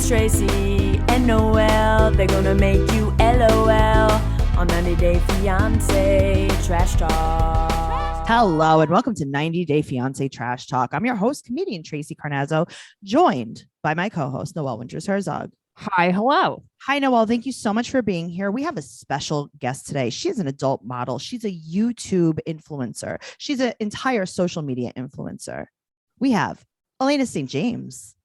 It's Tracey and Noelle. They're gonna make you LOL on 90 Day Fiancé Trash Talk. Hello and welcome to 90 Day Fiancé Trash Talk. I'm your host, comedian Tracey Carnazzo, joined by my co-host, Noelle Herzog. Hi, hello. Hi, Noelle. Thank you so much for being here. We have a special guest today. She is an adult model. She's a YouTube influencer. She's an entire social media influencer. We have Elaina St. James.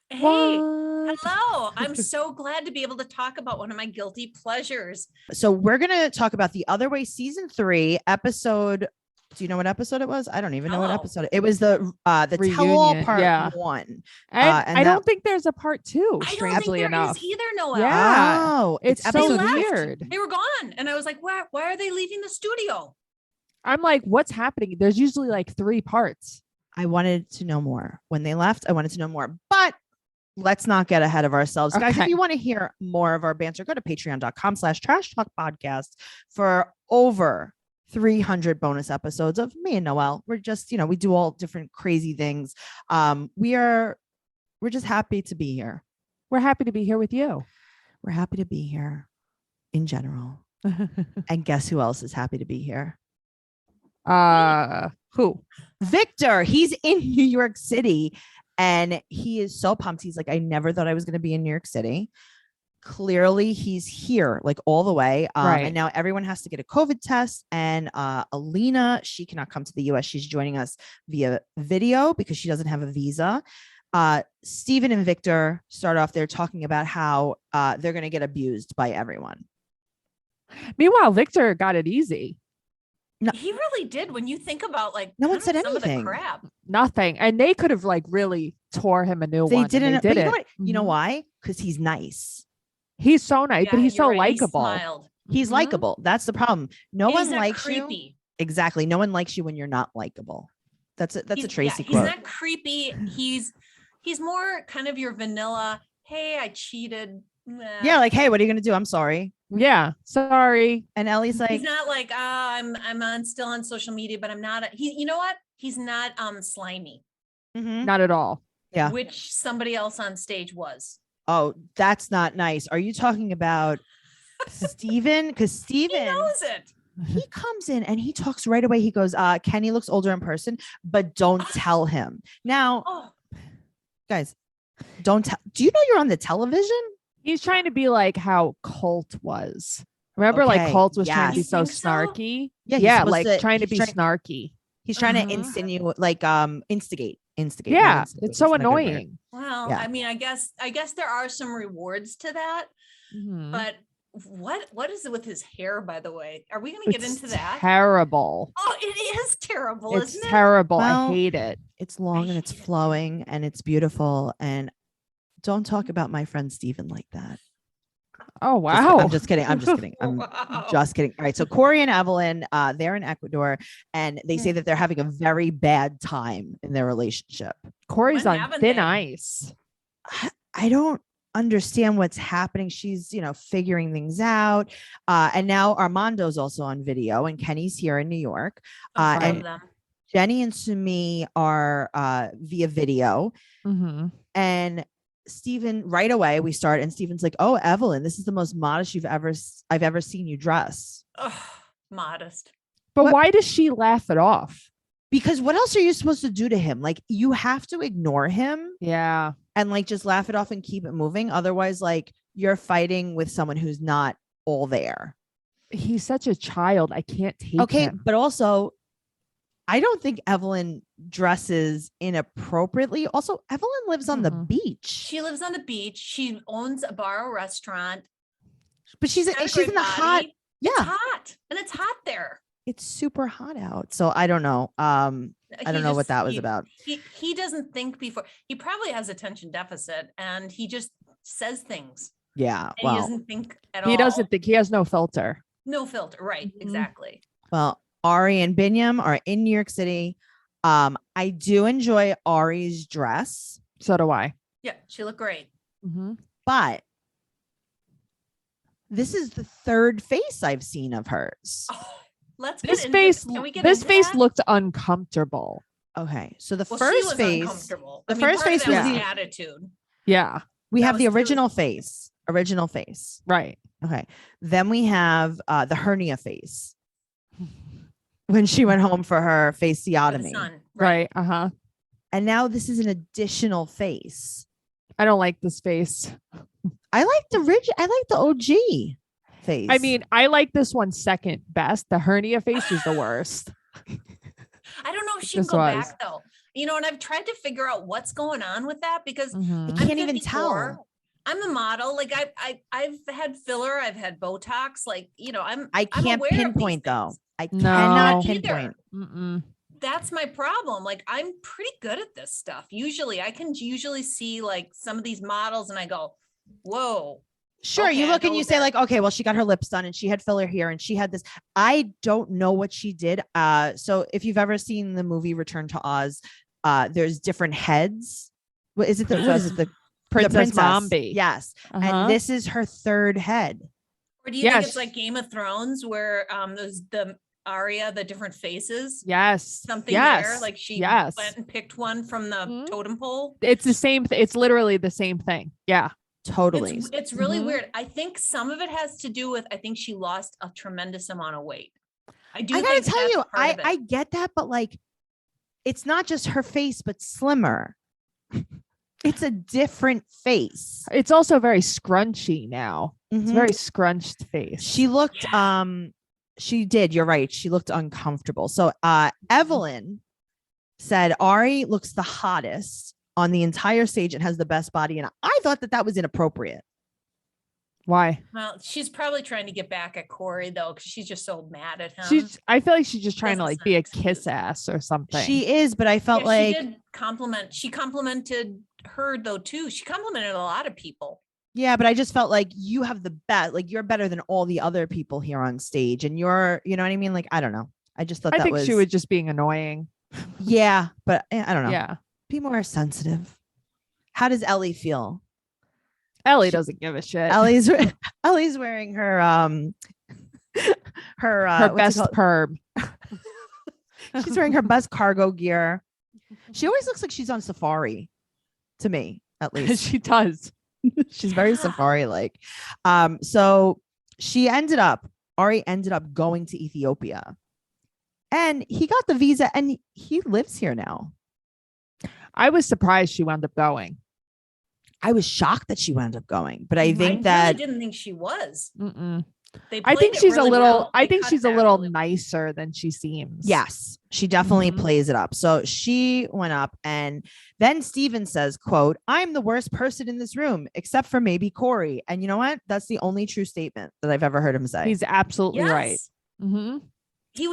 Hey, What? hello. I'm so glad to be able to talk about one of my guilty pleasures. So we're going to talk about The Other Way season 3 episode. Do you know what episode it was? I don't even know what episode it was. The tell-all part 1. And I don't think there's a part 2, I strangely don't think there enough. is either, Noelle. Yeah. Oh, It's so episode weird. They were gone. And I was like, why are they leaving the studio? I'm like, what's happening? There's usually like 3 parts. I wanted to know more. When they left, I wanted to know more. But let's not get ahead of ourselves. Guys, if Okay. you want to hear more of our banter, go to patreon.com/trash talk podcast for over 300 bonus episodes of me and Noelle. We're just, we do all different crazy things. We're just happy to be here. We're happy to be here with you. We're happy to be here in general. And guess who else is happy to be here? Who? Victor. He's in New York City and he is so pumped. He's like, I never thought I was going to be in New York City. Clearly he's here like all the way. Right. And now everyone has to get a COVID test. And Elaina, she cannot come to the US. She's joining us via video because she doesn't have a visa. Steven and Victor start off there talking about how they're going to get abused by everyone. Meanwhile, Victor got it easy. No. He really did. When you think about No one said some anything. of the crap. Nothing. And they could have like really tore him a new They one. didn't. And they But did you know it. what? You know Mhm. why? Because he's nice. He's so nice, but Yeah, he's so you're right. He likable. smiled. He's Mhm. likable. That's the problem. No And one he's not likes you. creepy. Exactly. No one likes you when you're not likable. That's a Tracey He's quote. not creepy. He's more kind of your vanilla. Hey, I cheated. Yeah, like, hey, what are you gonna do? I'm sorry. Yeah. Sorry. And Ellie's like, He's not like, I'm still on social media, but I'm not. You know what? He's not slimy, mhm. Not at all. Yeah. which somebody else on stage was. Oh, that's not nice. Are you talking about Steven? Because He Steven, knows it. he comes in and he talks right away. He goes, Kenny looks older in person, but don't tell him. Now, Oh, guys, don't tell. Do you know you're on the television? He's trying to be like how Colt was. Remember, like Okay, Colt was trying to be yes. so You think so? snarky. Yeah, he's Yeah, supposed like to- trying to he's be trying- snarky. He's trying to Mhm. insinuate, like, instigate. Yeah, Instigate. it's so That's not a good word. annoying. well, Yeah. I mean, I guess there are some rewards to that, Mhm. but what is it with his hair, by the way? Are we going to get It's into that? terrible. Oh, it is terrible, It's isn't it? terrible. Well, I hate it. It's long and it's hate it. flowing and it's beautiful. And don't talk about my friend Steven like that. Oh Just kidding. wow. I'm just kidding. I'm just kidding. I'm Wow. just kidding. All right. So Corey and Evelyn, they're in Ecuador and they say that they're having a very bad time in their relationship. Corey's When on haven't thin they? ice. I don't understand what's happening. She's, figuring things out. And now Armando's also on video and Kenny's here in New York. Both and of them. Jenny and Sumi are via video. Mhm. And Steven, right away we start and Steven's like, oh, Evelyn, this is the most modest I've ever seen you dress. Ugh, modest. But What- why does she laugh it off? Because what else are you supposed to do to him? Like, you have to ignore him Yeah. and like just laugh it off and keep it moving. Otherwise, like, you're fighting with someone who's not all there. He's such a child. I can't take Okay, him. but also I don't think Evelyn dresses inappropriately. Also, Evelyn lives on the Mhm. beach, She lives on the beach. She owns a bar or restaurant. but she's Got a in great the hot. body. It's Yeah, hot, and it's hot there. it's super hot out. So I don't know. I don't know what that was about. He doesn't think before. He probably has attention deficit, and he just says things, Yeah. and he Well, doesn't think at all. He doesn't think he has no filter. No filter, right? Mhm. Exactly. well, Ari and Binyam are in New York City. I do enjoy Ari's dress, So do I. Yeah, she looked great. Mhm. but this is the third face I've seen of hers. Oh, let's This get face, into, can we get this into face that? looked uncomfortable. Okay, so the Well, she first was face, uncomfortable. the I mean, first part of face that was the the- attitude. Yeah. We That have the was true. original face. Original face. Right. Okay. Then we have the hernia face. When she went home for her For the fasciotomy. son, Right. Uh-huh. And now this is an additional face. I don't like this face. I like the OG face. I mean, I like this one second best. The hernia face is the worst. I don't know if she can This go was. back though. You know, and I've tried to figure out what's going on with that because Mhm. I I'm can't even 54. tell. I'm a model. Like I've had filler, I've had Botox. Like, you know, I'm I I'm can't aware of these pinpoint though. things. I No. cannot Either. pinpoint. Mm-mm. That's my problem. Like I'm pretty good at this stuff. Usually I can usually see like some of these models and I go, whoa. Sure, you Okay, look and you those say are- like, okay, well, she got her lips done and she had filler here and she had this. I don't know what she did. So if you've ever seen the movie Return to Oz, there's different heads. What is it? What is it? The Princess princess. Mombi. Yes, Uh-huh. and this is her third head. Or do you think Yes. it's like Game of Thrones where there's the Arya, the different faces? Yes. Something yes. there. Like she yes. went and picked one from the Mhm. totem pole. It's the same. It's literally the same thing. Yeah. Totally. It's really Mhm. weird. I think some of it has to do with I think she lost a tremendous amount of weight. I do I gotta think tell that's you, part of it. I get that, but like, it's not just her face, but slimmer. It's a different face. It's also very scrunchy now. It's Mhm. very scrunched face. She looked she did, you're right. She looked uncomfortable. So Evelyn said Ari looks the hottest on the entire stage and has the best body. And I thought that was inappropriate. Why? Well, she's probably trying to get back at Corey though, because she's just so mad at him. I feel like she's just trying to Doesn't like be a sound kiss ass or something. She is, but I felt Yeah, like she did compliment. She complimented her though too. She complimented a lot of people. yeah, but I just felt like you have the best, like you're better than all the other people here on stage. And you're, you know what I mean? Like, I don't know. I just thought I that think was she was just being annoying. yeah, but I don't know. Yeah. Be more sensitive. How does Ellie feel? Ellie doesn't give a shit. Ellie's wearing her Her what's it best called? perm. She's wearing her best cargo gear. She always looks like she's on safari to me, at least. She does. She's very Yeah. safari like. So Ari ended up going to Ethiopia. And he got the visa and he lives here now. I was surprised she wound up going. I was shocked that she wound up going, but I I think really that didn't think she was. Mm-mm. They I played think it she's really a little. well. I They think cut she's a that little really well. nicer than she seems. yes, she definitely Mhm. plays it up. So she went up and then Steven says, quote, "I'm the worst person in this room, except for maybe Corey." And you know what? That's the only true statement that I've ever heard him say. He's absolutely right. Yes. Mm-hmm. He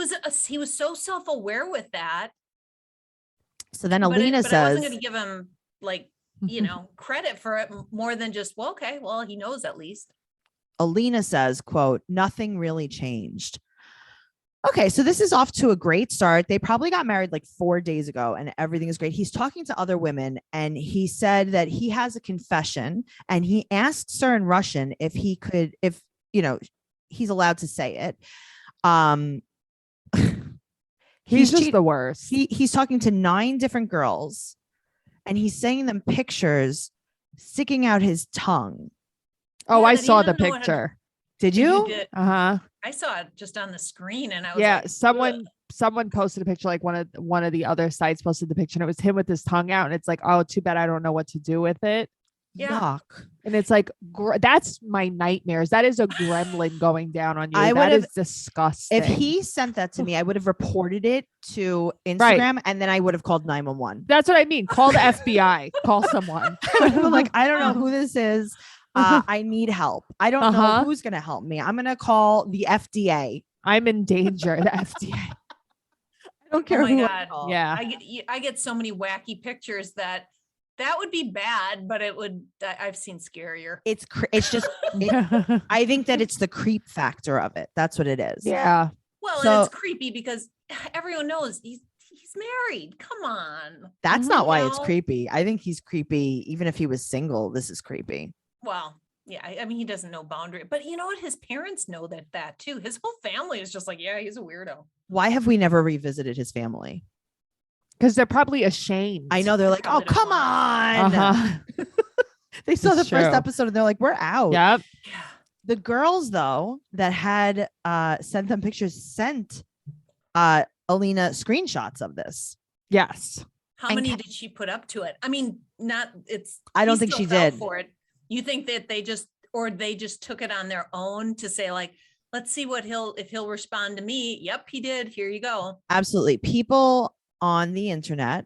was so self-aware with that. So then but Alina I says, wasn't going to give him like, you know, credit for it more than just, well, okay, well, he knows at least. Alina says, quote, "Nothing really changed." Okay, so this is off to a great start. They probably got married like 4 days ago and everything is great. He's talking to other women and he said that he has a confession and he asks her in Russian if he could, if, you know, he's allowed to say it. He's just cheat- the worst. he's talking to 9 different girls and he's sending them pictures sticking out his tongue. Oh, Yeah, I that he saw the doesn't know how to- picture. Did you? did- Uh huh. I saw it just on the screen and I was Yeah, like, someone posted a picture, like one of the other sites posted the picture, and it was him with his tongue out, and it's like, oh, too bad I don't know what to do with it. Yeah. Yuck. And it's like, that's my nightmares. That is a gremlin going down on you. I That would've- is disgusting. If he sent that to me, I would have reported it to Instagram and then I would have called 911. That's what I mean. Call the FBI. Call someone. I'm like, I don't know who this is. I need help. I don't know Uh-huh. who's going to help me. I'm going to call the FDA. I'm in danger. The FDA. I don't care oh my who I God. call. Yeah. I get so many wacky pictures that would be bad, but I've seen scarier. It's just, I think that it's the creep factor of it. That's what it is. Yeah. Well, So- and it's creepy because everyone knows he's married. Come on. That's not why it's No. creepy. I think he's creepy. Even if he was single, this is creepy. Well, yeah, I mean, he doesn't know boundary, but you know what? His parents know that too. His whole family is just like, yeah, he's a weirdo. Why have we never revisited his family? Because they're probably ashamed. I know they're like, oh, Probably don't come want on. Uh-huh. They saw the It's first true. episode and they're like, we're out. Yep. Yeah. The girls, though, that had sent them pictures sent Alina screenshots of this. Yes. How And many did she put up to it? I mean, I don't he think still she fell did. for it. You think that they just took it on their own to say like, let's see if he'll respond to me. Yep, he did. Here you go. Absolutely. People on the internet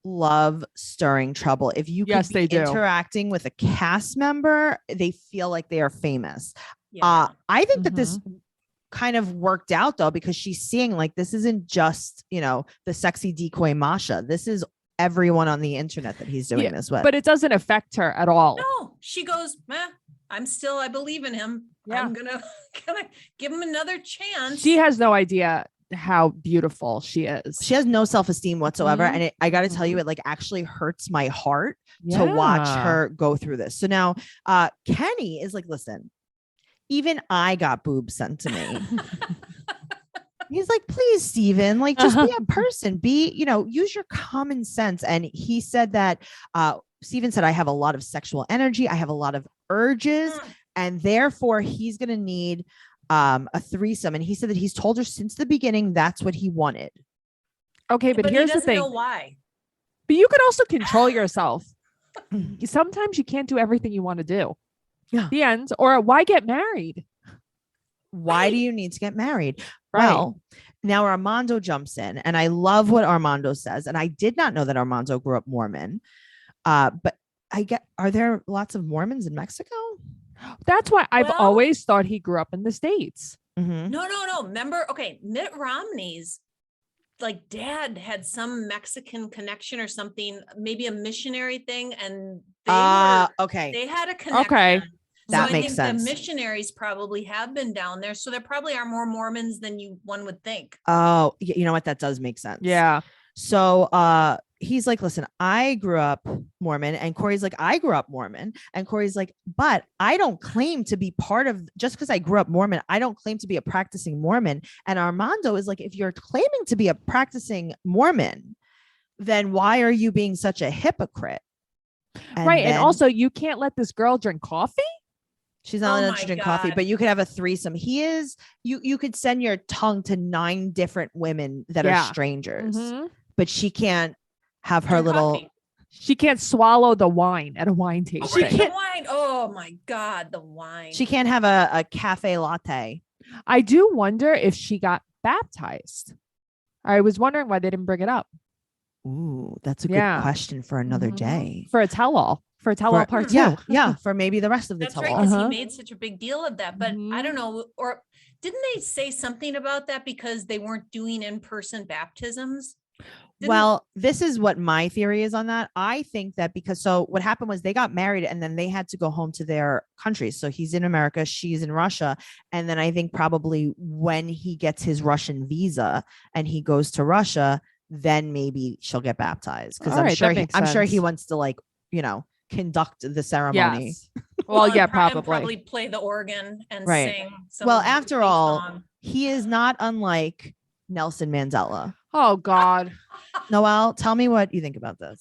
love stirring trouble. If you Yes, could they be do. interacting with a cast member, they feel like they are famous. Yeah. I think that this kind of worked out though, because she's seeing like this isn't just, the sexy decoy Masha. This is everyone on the internet that he's doing this with. But it doesn't affect her at all. No, she goes, I believe in him. Yeah. I'm gonna give him another chance. She has no idea how beautiful she is. She has no self-esteem whatsoever. Mhm. And I got to tell you, it like actually hurts my heart to watch her go through this. So now Kenny is like, listen, even I got boobs sent to me. He's like, please, Steven, like just be a person, use your common sense. And he said that Steven said, I have a lot of sexual energy. I have a lot of urges. And therefore he's going to need a threesome. And he said that he's told her since the beginning, that's what he wanted. Okay, but here's he the thing. know why. But you can also control yourself. Sometimes you can't do everything you want to do. Yeah. The end. Or why get married? Why do you need to get married? Right. Well, now Armando jumps in, and I love what Armando says. And I did not know that Armando grew up Mormon. But are there lots of Mormons in Mexico? That's why I've Well- always thought he grew up in the States. Mm-hmm. No. Remember, Mitt Romney's like dad had some Mexican connection or something, maybe a missionary thing, and Okay. they had a connection. Okay. That I makes think sense. The missionaries probably have been down there, so there probably are more Mormons than one would think. Oh, you know what? That does make sense. Yeah. So he's like, listen, I grew up Mormon. And Corey's like, I grew up Mormon. And Corey's like, but I don't claim to be part of, just because I grew up Mormon, I don't claim to be a practicing Mormon. And Armando is like, if you're claiming to be a practicing Mormon, then why are you being such a hypocrite? Right. And then- also, you can't let this girl drink coffee. She's not Oh allowed my to drink coffee, God. but you could have a threesome. You could send your tongue to 9 different women that are strangers, Mhm. but she can't have her Drink little, coffee. She can't swallow the wine at a wine Oh, tasting. right, the wine. Oh my God, the wine. she can't have a cafe latte. I do wonder if she got baptized. I was wondering why they didn't bring it up. Ooh, that's a good Yeah. question for another Mhm. day. For a tell-all. For a tell-all part two. Yeah, for maybe the rest of the That's tell right, all. because Uh-huh. he made such a big deal of that. But I Mhm. don't know, or didn't they say something about that because they weren't doing in-person baptisms? Well, this is what my theory is on that. I think that so what happened was they got married and then they had to go home to their countries. So he's in America, she's in Russia. And then I think probably when he gets his Russian visa and he goes to Russia, then maybe she'll get baptized. Because All I'm right, sure that makes I'm sure he sense. wants to conduct the ceremony. Yes. Well, yeah, and probably. probably play the organ and Right. sing. some Well, of the after theme all, song. he is not unlike Nelson Mandela. Oh, God. Noelle, tell me what you think about this.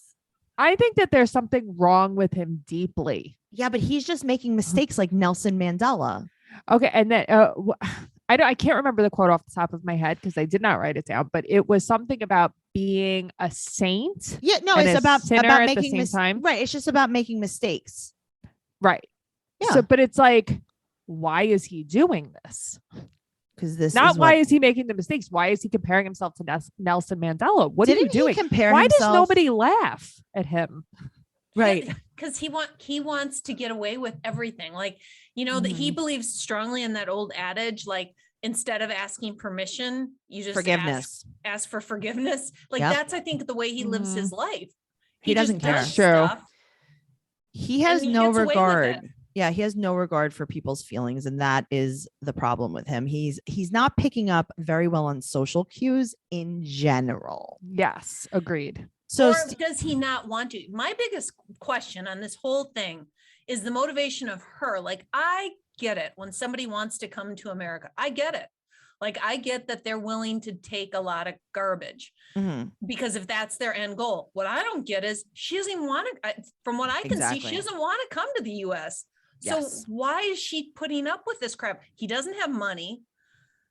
I think that there's something wrong with him deeply. Yeah, but he's just making mistakes like Nelson Mandela. Okay. And then I can't remember the quote off the top of my head because I did not write it down, but it was something about being a saint. Yeah, no, And it's a about sinner at the making same time. Right, it's just about making mistakes. Right. Yeah. So, but it's like, why is he doing this? Because this Not is why what, is he making the mistakes? Why is he comparing himself to Nelson Mandela? What are you didn't he doing? compare Why does himself? nobody laugh at him? Right. Because he wants to get away with everything. Like, that he Mm-hmm. believes strongly in that old adage, like, instead of asking permission, you just Forgiveness. ask for forgiveness. Like Yep. that's, I think, the way he lives his life. He doesn't just care. does True. stuff. He has And he no gets away with regard. it. Yeah, he has no regard for people's feelings, and that is the problem with him. He's not picking up very well on social cues in general. Yes, agreed. So Or does he not want to? My biggest question on this whole thing is the motivation of her. Like, I get it when somebody wants to come to America. I get it. Like, I get that they're willing to take a lot of garbage because if that's their end goal. What I don't get is she doesn't even want to, from what I can see, she doesn't want to come to the US. So why is she putting up with this crap? He doesn't have money.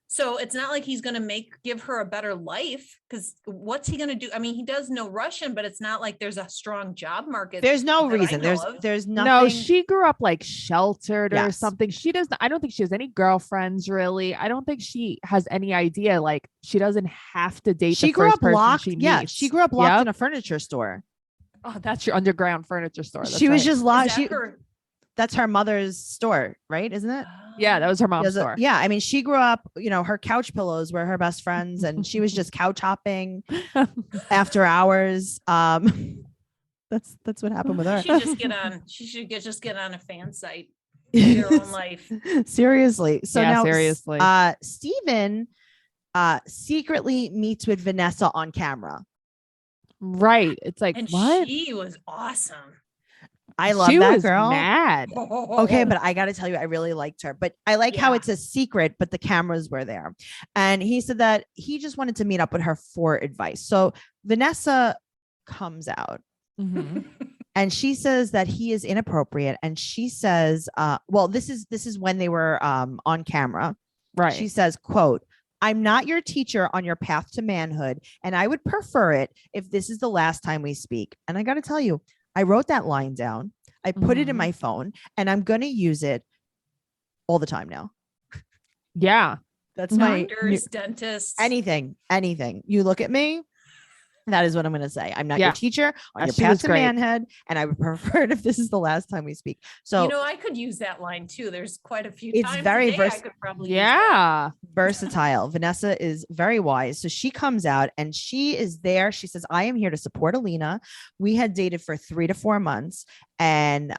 So it's not like he's going to give her a better life, because what's he going to do? I mean, he does know Russian, but it's not like there's a strong job market. There's no reason. There's nothing. No, she grew up like sheltered or something. She doesn't, I don't think she has any girlfriends really. I don't think she has any idea. Like, she doesn't have to date. She the grew first up person locked. She Yeah. meets. She grew up locked in a furniture store. Oh, that's your underground furniture store. That's She was right. just locked. That's her mother's store, right? Isn't it? Yeah, that was her mom's store. Yeah. I mean, she grew up, her couch pillows were her best friends, and she was just couch hopping after hours. That's what happened with her. She should just get on a fan site. Your own life. Seriously. So now seriously. Steven secretly meets with Vanessa on camera. Right. It's like, and what? She was awesome. I love that girl. Mad. Okay, but I got to tell you, I really liked her. But I like how it's a secret, but the cameras were there. And he said that he just wanted to meet up with her for advice. So Vanessa comes out and she says that he is inappropriate. And she says, well, this is when they were on camera. Right. She says, quote, "I'm not your teacher on your path to manhood, and I would prefer it if this is the last time we speak." And I got to tell you, I wrote that line down. I put it in my phone, and I'm going to use it all the time now. Yeah. That's doctors, dentists, anything. You look at me, that is what I'm going to say. I'm not your teacher on your path to manhood, and I would prefer it if this is the last time we speak. So, I could use that line too. There's quite a few it's times very I could probably versatile. Vanessa is very wise. So she comes out and she is there. She says, "I am here to support Elaina. We had dated for 3 to 4 months." And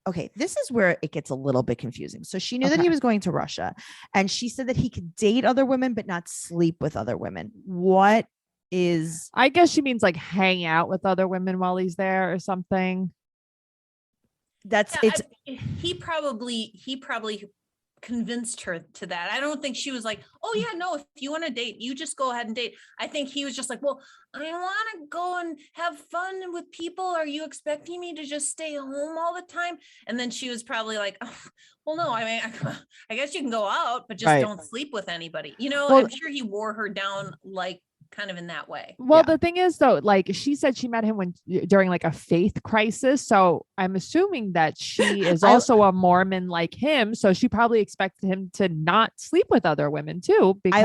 okay, this is where it gets a little bit confusing. So she knew that he was going to Russia, and she said that he could date other women, but not sleep with other women. What is, I guess she means like hang out with other women while he's there or something. He probably convinced her to that. I don't think she was like, "Oh yeah, no, if you want to date, you just go ahead and date." I think he was just like, "Well, I want to go and have fun with people. Are you expecting me to just stay home all the time?" And then she was probably like, "Oh, well, no, I mean, I guess you can go out, but just don't sleep with anybody." I'm sure he wore her down like kind of in that way. Well, the thing is though, like she said, she met him during like a faith crisis. So I'm assuming that she is also a Mormon like him. So she probably expected him to not sleep with other women too. Because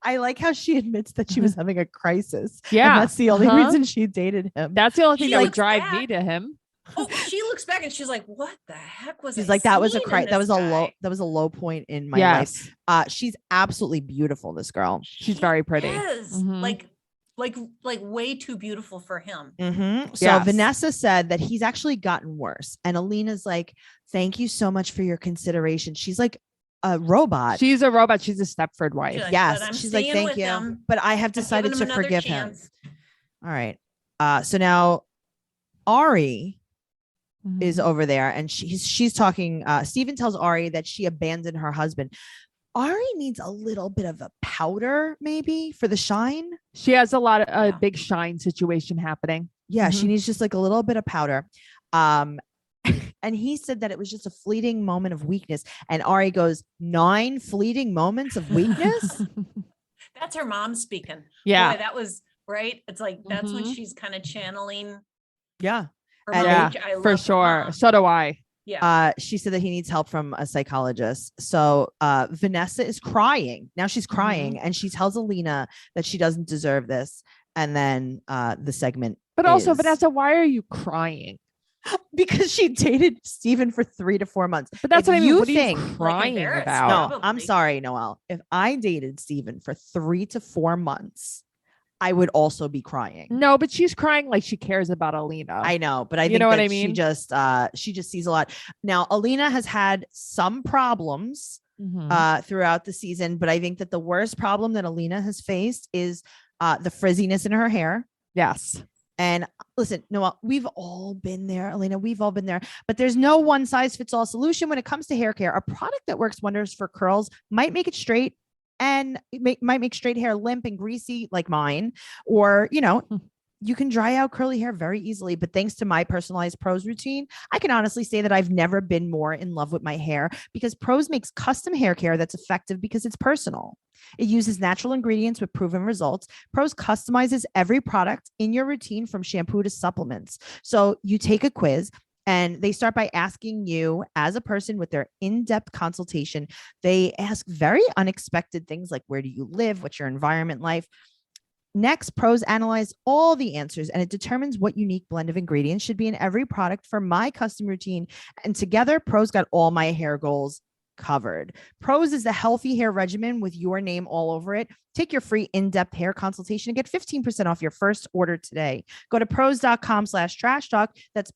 I like how she admits that she was having a crisis. Yeah. And that's the only reason she dated him. That's the only thing that would drive me to him. Oh, she looks back and she's like, "What the heck was?" She's like, "That was a low point in my life." She's absolutely beautiful. This girl, she's very pretty. Like way too beautiful for him. So Vanessa said that he's actually gotten worse, and Alina's like, "Thank you so much for your consideration." She's like a robot. She's a robot. She's a Stepford wife. She's like, "Thank you," but I have decided to forgive him. All right. So now Ari is over there, and she's talking. Steven tells Ari that she abandoned her husband. Ari needs a little bit of a powder, maybe, for the shine. She has a lot of a big shine situation happening. Yeah, she needs just like a little bit of powder. And he said that it was just a fleeting moment of weakness. And Ari goes, 9 fleeting moments of weakness? That's her mom speaking. Yeah. Boy, that was right. It's like that's when she's kind of channeling. Yeah. For sure. So do I. Yeah. She said that he needs help from a psychologist. So Vanessa is crying. Now she's crying and she tells Elaina that she doesn't deserve this. And then the segment. But also, Vanessa, why are you crying? Because she dated Steven for 3 to 4 months. But that's what I mean. What think? Are you crying about? No, I'm sorry, Noelle. If I dated Steven for 3 to 4 months, I would also be crying. No, but she's crying like she cares about Elaina. I know, but I think what that I mean? she just sees a lot. Now, Elaina has had some problems throughout the season, but I think that the worst problem that Elaina has faced is the frizziness in her hair. Yes. And listen, Noelle, we've all been there, Elaina, we've all been there, but there's no one size fits all solution when it comes to hair care. A product that works wonders for curls might make it straight, and it might make straight hair limp and greasy like mine, or, you know, you can dry out curly hair very easily. But thanks to my personalized Prose routine, I can honestly say that I've never been more in love with my hair, because Prose makes custom hair care that's effective because it's personal. It uses natural ingredients with proven results. Prose customizes every product in your routine from shampoo to supplements. So you take a quiz, and they start by asking you as a person with their in-depth consultation. They ask very unexpected things like, where do you live? What's your environment like? Next, Prose analyze all the answers, and it determines what unique blend of ingredients should be in every product for my custom routine. And together, Prose got all my hair goals covered. Prose is the healthy hair regimen with your name all over it. Take your free in-depth hair consultation and get 15% off your first order today. Go to prose.com/trash talk. That's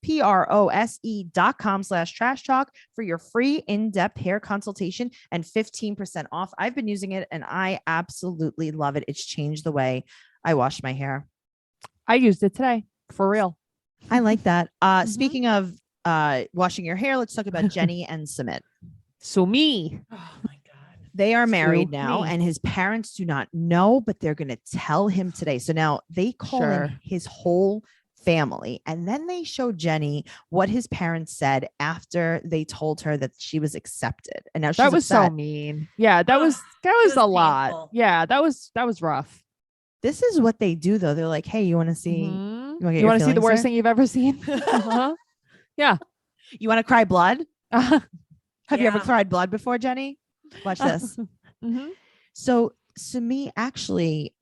prose.com/trash talk for your free in-depth hair consultation and 15% off. I've been using it and I absolutely love it. It's changed the way I wash my hair. I used it today for real. I like that. Speaking of washing your hair, let's talk about Jenny and Sumit. Sumi. Oh my God. They are married now, Sumi. and his parents do not know, but they're going to tell him today. So now they call in his whole family, and then they show Jenny what his parents said after they told her that she was accepted. And now she's That was upset. so mean. Yeah, that was was a lot. painful. Yeah, that was rough. This is what they do, though. They're like, "Hey, you want to see? Mhm. wanna get You your want to see the feelings worst hurt? thing you've ever seen? Uh-huh. Yeah. You want to cry blood? Have you ever Yeah. cried blood before, Jenny? Watch this." Mhm. So Sumi actually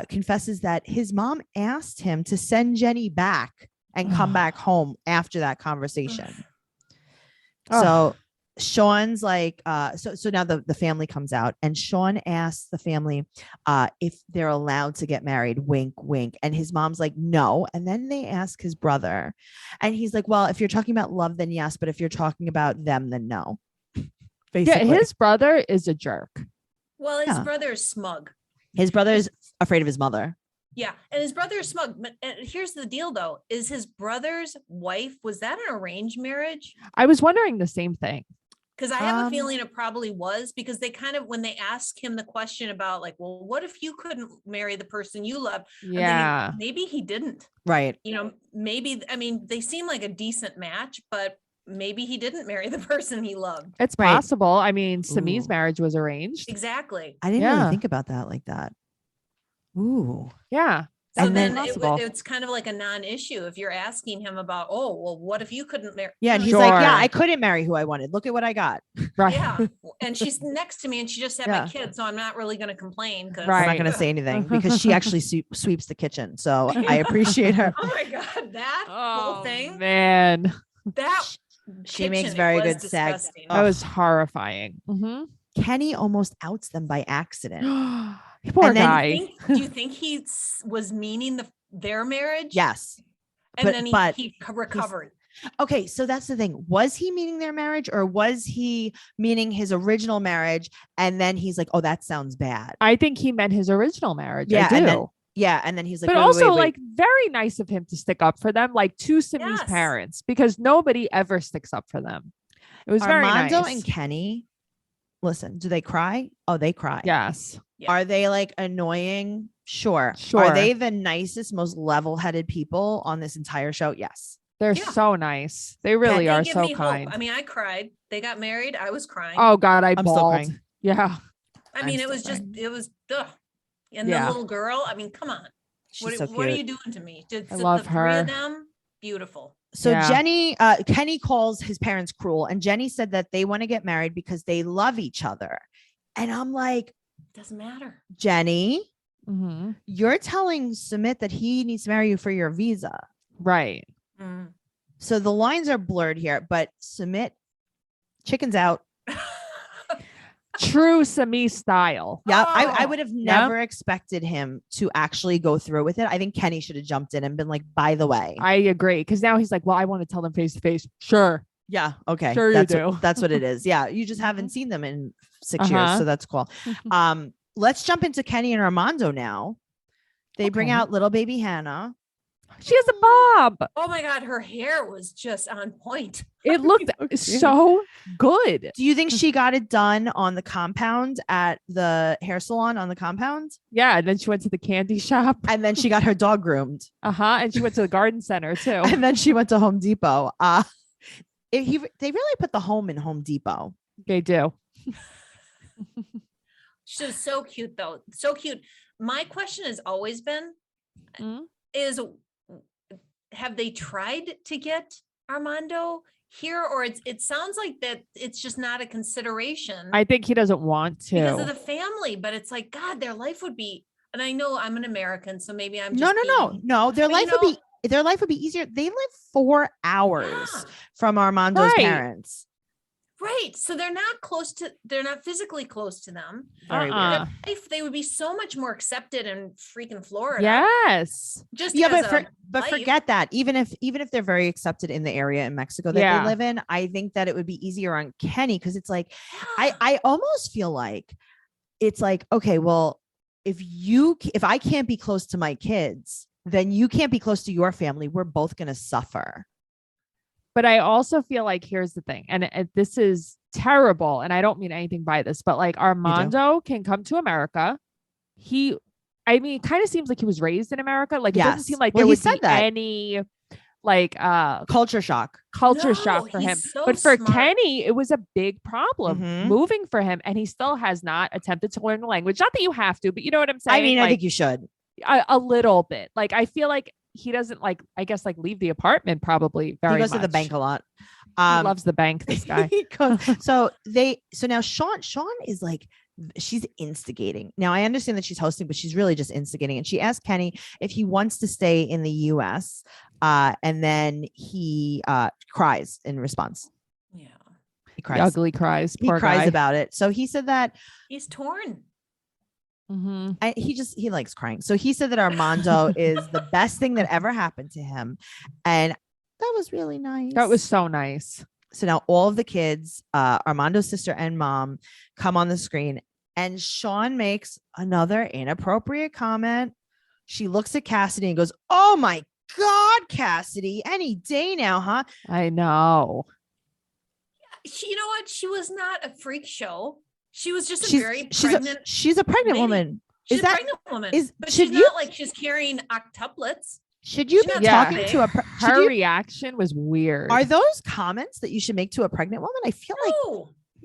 confesses that his mom asked him to send Jenny back and come back home after that conversation. So Sean's like, so now the family comes out, and Sean asks the family if they're allowed to get married, wink, wink. And his mom's like, no. And then they ask his brother, and he's like, well, if you're talking about love, then yes. But if you're talking about them, then no. Yeah, his brother is a jerk. Well, his Yeah. brother is smug. His brother's afraid of his mother. Yeah. And his brother is smug. But here's the deal, though. Is his brother's wife, was that an arranged marriage? I was wondering the same thing. Because I have a Um, feeling it probably was, because they kind of, when they ask him the question about like, well, what if you couldn't marry the person you love? I'm thinking, Yeah. maybe he didn't. Right. You know, maybe, I mean, they seem like a decent match, but maybe he didn't marry the person he loved. It's Right. possible. I mean, Sami's Ooh. marriage was arranged. Exactly. I didn't Yeah. really think about that like that. Ooh. Yeah. So And then then- it's kind of like a non-issue if you're asking him about, oh, well, what if you couldn't marry? Yeah. And he's like, yeah, Sure. I couldn't marry who I wanted. Look at what I got. Right. Yeah. And she's next to me and she just had Yeah. my kid. So I'm not really going to complain. I'm Right. not going to say anything because she actually sweeps the kitchen. So I appreciate her. Oh my God. That whole thing, Man, that She makes kitchen, very it was good sex. disgusting. that was horrifying. Mhm. Kenny almost outs them by accident. Poor And then- guy. Do you think he was meaning their marriage? Yes. And but- then but he recovered. Okay. So that's the thing. Was he meaning their marriage, or was he meaning his original marriage? And then he's like, oh, that sounds bad. I think he meant his original marriage. Yeah, I do. and then- Yeah. And then he's like, But wait, also, wait. like, very nice of him to stick up for them, like to Simi's Yes. parents, because nobody ever sticks up for them. It was very Armando nice. and Kenny, listen, do they cry? Oh, they cry. Yes. Yeah. Are they like annoying? Sure. Sure. Are they the nicest, most level-headed people on this entire show? Yes. They're Yeah. so nice. They really They are give so me hope. kind. I mean, I cried. They got married. I was crying. Oh God, I I'm still bawled. crying. Yeah. I I'm mean, it still was just, crying. it was, ugh. And Yeah. the little girl, I mean, come on. She's so What are cute. you doing to me? I love the three her. of them, beautiful. So Yeah. Kenny calls his parents cruel, and Jenny said that they want to get married because they love each other. And I'm like, Doesn't matter. Jenny, hmm you're telling Sumit that he needs to marry you for your visa. Right. Mm. So the lines are blurred here, but Sumit chickens out. True Sami style. Yeah, I Oh, would have yeah. never expected him to actually go through with it. I think Kenny should have jumped in and been like, by the way. I agree. Because now he's like, well, I want to tell them face to face. Sure. Yeah. Okay. Sure you that's do. What, that's what it is. Yeah. You just haven't seen them in 6 years. Uh-huh. So that's cool. Let's jump into Kenny and Armando now. They bring Okay. out little baby Hannah. She has a bob. Oh my God, her hair was just on point. It looked so good. Do you think she got it done on the compound at the hair salon on the compound? Yeah. And then she went to the candy shop. And then she got her dog groomed. And she went to the garden center too. And then she went to Home Depot. They really put the home in Home Depot. They do. She was so cute though. So cute. My question has always been, is have they tried to get Armando here, or it sounds like that it's just not a consideration. I think he doesn't want to because of the family, but it's like, God, their life would be, and I know I'm an American, so maybe I'm just no. Their life would be easier. They live 4 hours from Armando's parents. Right. So they're not physically close to them. Very weird. Their life, they would be so much more accepted in freaking Florida. Yes. Just but forget that. Even if they're very accepted in the area in Mexico that they live in, I think that it would be easier on Kenny because it's like I almost feel like it's like, okay, well, if I can't be close to my kids, then you can't be close to your family. We're both going to suffer. But I also feel like here's the thing, and this is terrible, and I don't mean anything by this, but like Armando can come to America. It kind of seems like he was raised in America. Like it doesn't seem like there would be any like culture shock for him. So but for smart. Kenny, it was a big problem moving for him, and he still has not attempted to learn the language. Not that you have to, but you know what I'm saying? I mean, like, I think you should. A little bit. Like I feel like he doesn't leave the apartment probably very much. He goes to the bank a lot. He loves the bank, this guy. So now Sean is like, she's instigating. Now I understand that she's hosting, but she's really just instigating. And she asked Kenny if he wants to stay in the US. And then he cries in response. Yeah. He cries. He ugly cries. He Poor cries guy. about it. So he said that He's torn. he likes crying. So he said that Armando is the best thing that ever happened to him. And that was really nice. That was so nice. So now all of the kids, Armando's sister and mom, come on the screen, and Sean makes another inappropriate comment. She looks at Cassidy and goes, "Oh my God, Cassidy, any day now, huh?" I know. You know what? She was not a freak show. She was just pregnant. She's a pregnant woman. She's a pregnant woman. But should she's you not like she's carrying octuplets. Should you be talking to her reaction was weird. Are those comments that you should make to a pregnant woman? I feel like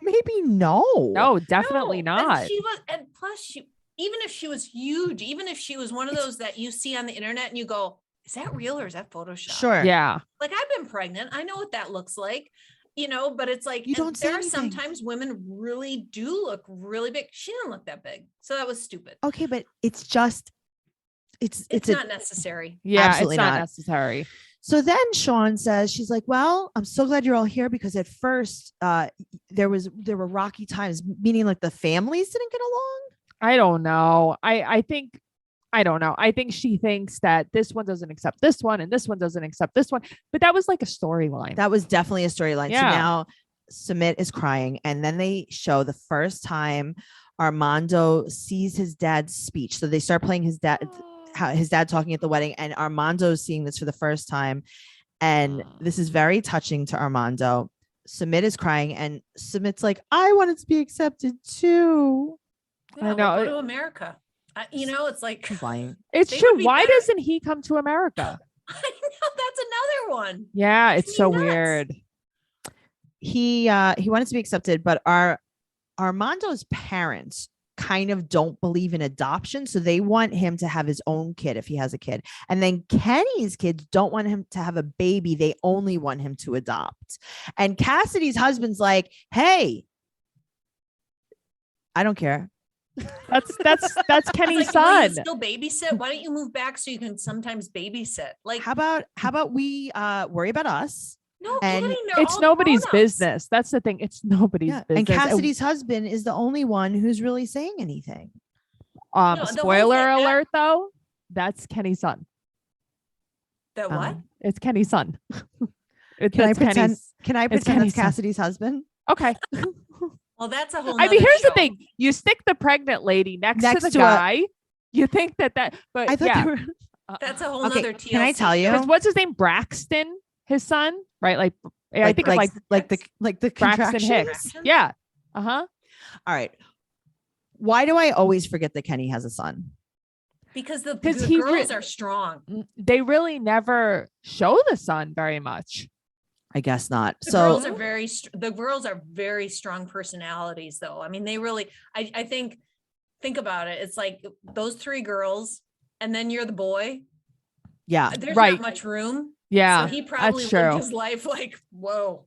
maybe no. No, definitely not. And she was, and plus even if she was huge, even if she was one of those that you see on the internet and you go, is that real or is that Photoshop? Sure. Yeah. Like I've been pregnant. I know what that looks like. But it's like there are sometimes women really do look really big. She didn't look that big. So that was stupid. Okay, but it's just it's not necessary. Yeah, absolutely it's not necessary. So then Sean says, she's like, "Well, I'm so glad you're all here because at first there were rocky times," meaning like the families didn't get along. I don't know. I don't know. I think she thinks that this one doesn't accept this one and this one doesn't accept this one. But that was like a storyline. That was definitely a storyline. Yeah. So now Sumit is crying. And then they show the first time Armando sees his dad's speech. So they start playing his dad talking at the wedding. And Armando's seeing this for the first time. And this is very touching to Armando. Sumit is crying. And Sumit's like, "I wanted to be accepted too." Yeah, I know. We'll go to America. It's like lying. It's true. Why doesn't he come to America? I know, that's another one. Yeah, it's so nuts. weird. He wanted to be accepted, but Armando's parents kind of don't believe in adoption, so they want him to have his own kid if he has a kid. And then Kenny's kids don't want him to have a baby; they only want him to adopt. And Cassidy's husband's like, "Hey, I don't care." That's Kenny's Will son. you still babysit? Why don't you move back so you can sometimes babysit? Like, how about we worry about us? No, and it's nobody's business. That's the thing. It's nobody's business. And Cassidy's husband is the only one who's really saying anything. Spoiler alert, though. That's Kenny's son. That what? It's Kenny's son. Can I pretend that's Cassidy's husband? Okay. Well, that's a whole. I mean, here's the thing: you stick the pregnant lady next to the guy. You think that, but I thought That's a whole Okay, nother TLC. can I tell you? Because what's his name? Braxton, his son, right? Like I think it's like the Braxton contractions. Hicks. Yeah. All right. Why do I always forget that Kenny has a son? Because the he girls are strong. They really never show the son very much. I guess not. The So girls are the girls are very strong personalities, though. I mean, they really. I think about it. It's like those three girls, and then you're the boy. yeah, There's Right. not much room. Yeah. So he probably that's lived true. his life like, whoa.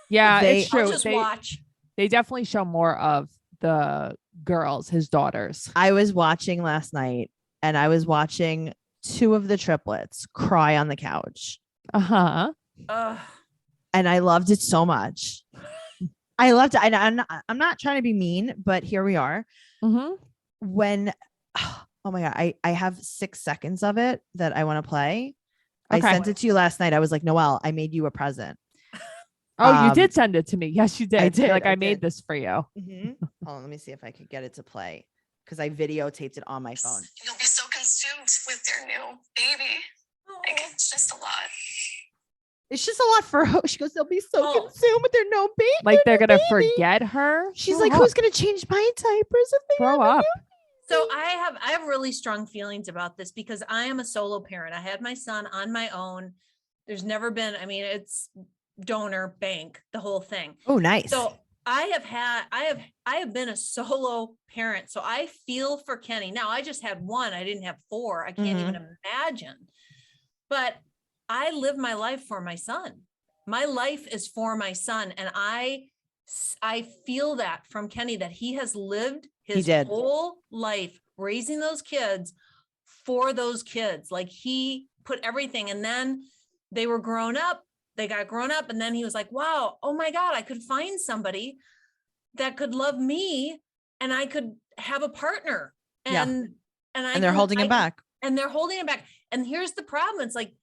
Yeah, it's I'll true. just watch. They definitely show more of the girls, his daughters. I was watching last night and I was watching two of the triplets cry on the couch. Uh-huh. And I loved it so much. I loved it. I'm not trying to be mean, but here we are. Mm-hmm. When, oh my God, I have 6 seconds of it that I want to play. Okay. I sent it to you last night. I was like, Noelle, I made you a present. Oh, you did send it to me. Yes, you did. I did, Like I I made did. this for you. Hold on, let me see if I could get it to play because I videotaped it on my phone. You'll be so consumed with your new baby. Like, it's just a lot. It's just a lot for her. She goes, they'll be so Oh. consumed with their no baby. Like they're their gonna new baby." forget her. She's Grow like, up. who's gonna change my diapers if they Grow have a up. new-" So I have really strong feelings about this because I am a solo parent. I had my son on my own. There's never been, I mean, it's donor bank, the whole thing. Oh, nice. So I have been a solo parent. So I feel for Kenny. Now I just had one. I didn't have 4. I can't even imagine. But I live my life for my son. My life is for my son. And I feel that from Kenny that he has lived his did. whole life raising those kids for those kids. Like he put everything, and then they were grown up. They got grown up, and then he was like, wow, oh my God, I could find somebody that could love me and I could have a partner. Yeah. And they're holding him back. And they're holding it back. And here's the problem. It's like,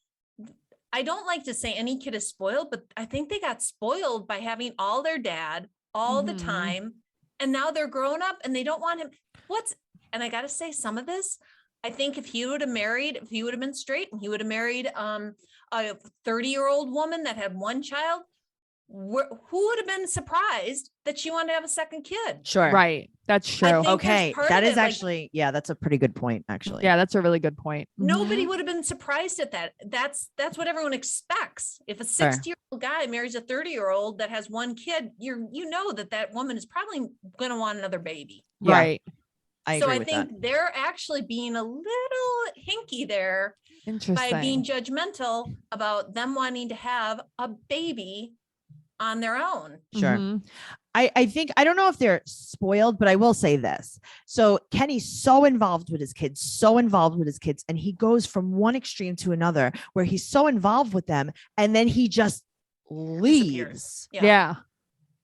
I don't like to say any kid is spoiled, but I think they got spoiled by having all their dad all the time. And now they're grown up and they don't want him. And I got to say some of this, I think if he would have been straight and he would have married a 30-year-old woman that had one child, who would have been surprised that she wanted to have a second kid? Sure. Right. That's I true. think there's Okay. part That of is it, like, actually, yeah, that's a pretty good point, actually. Yeah, that's a really good point. nobody would have been surprised at that. That's what everyone expects. If a 60-year-old guy marries a 30-year-old that has one kid, you know that woman is probably going to want another baby. Yeah. Right. I So agree I with think that. they're actually being a little hinky there Interesting. by being judgmental about them wanting to have a baby on their own. Sure. Mhm. I think, I don't know if they're spoiled, but I will say this. So Kenny's so involved with his kids, and he goes from one extreme to another where he's so involved with them and then he just leaves. Yeah.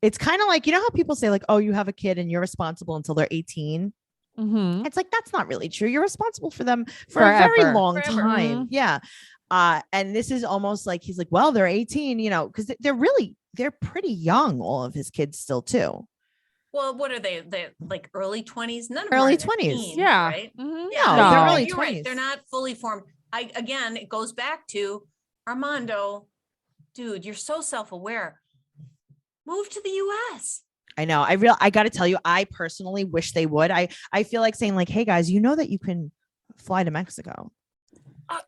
It's kind of like, you know how people say like, oh, you have a kid and you're responsible until they're 18. Mm-hmm. It's like, that's not really true. You're responsible for them for a very Forever. long Forever. time. Yeah. And this is almost like, he's like, well, they're 18, you know, because they're pretty young, all of his kids still too. Well, what are they? They're like early 20s, none of Early them are 20s. teens, Yeah. right? Mhm. Yeah, No, they're No. early you're 20s. right. They're not fully formed. Again, it goes back to Armando, dude, you're so self-aware. Move to the US. I know. I got to tell you, I personally wish they would. I feel like saying like, hey guys, you know that you can fly to Mexico.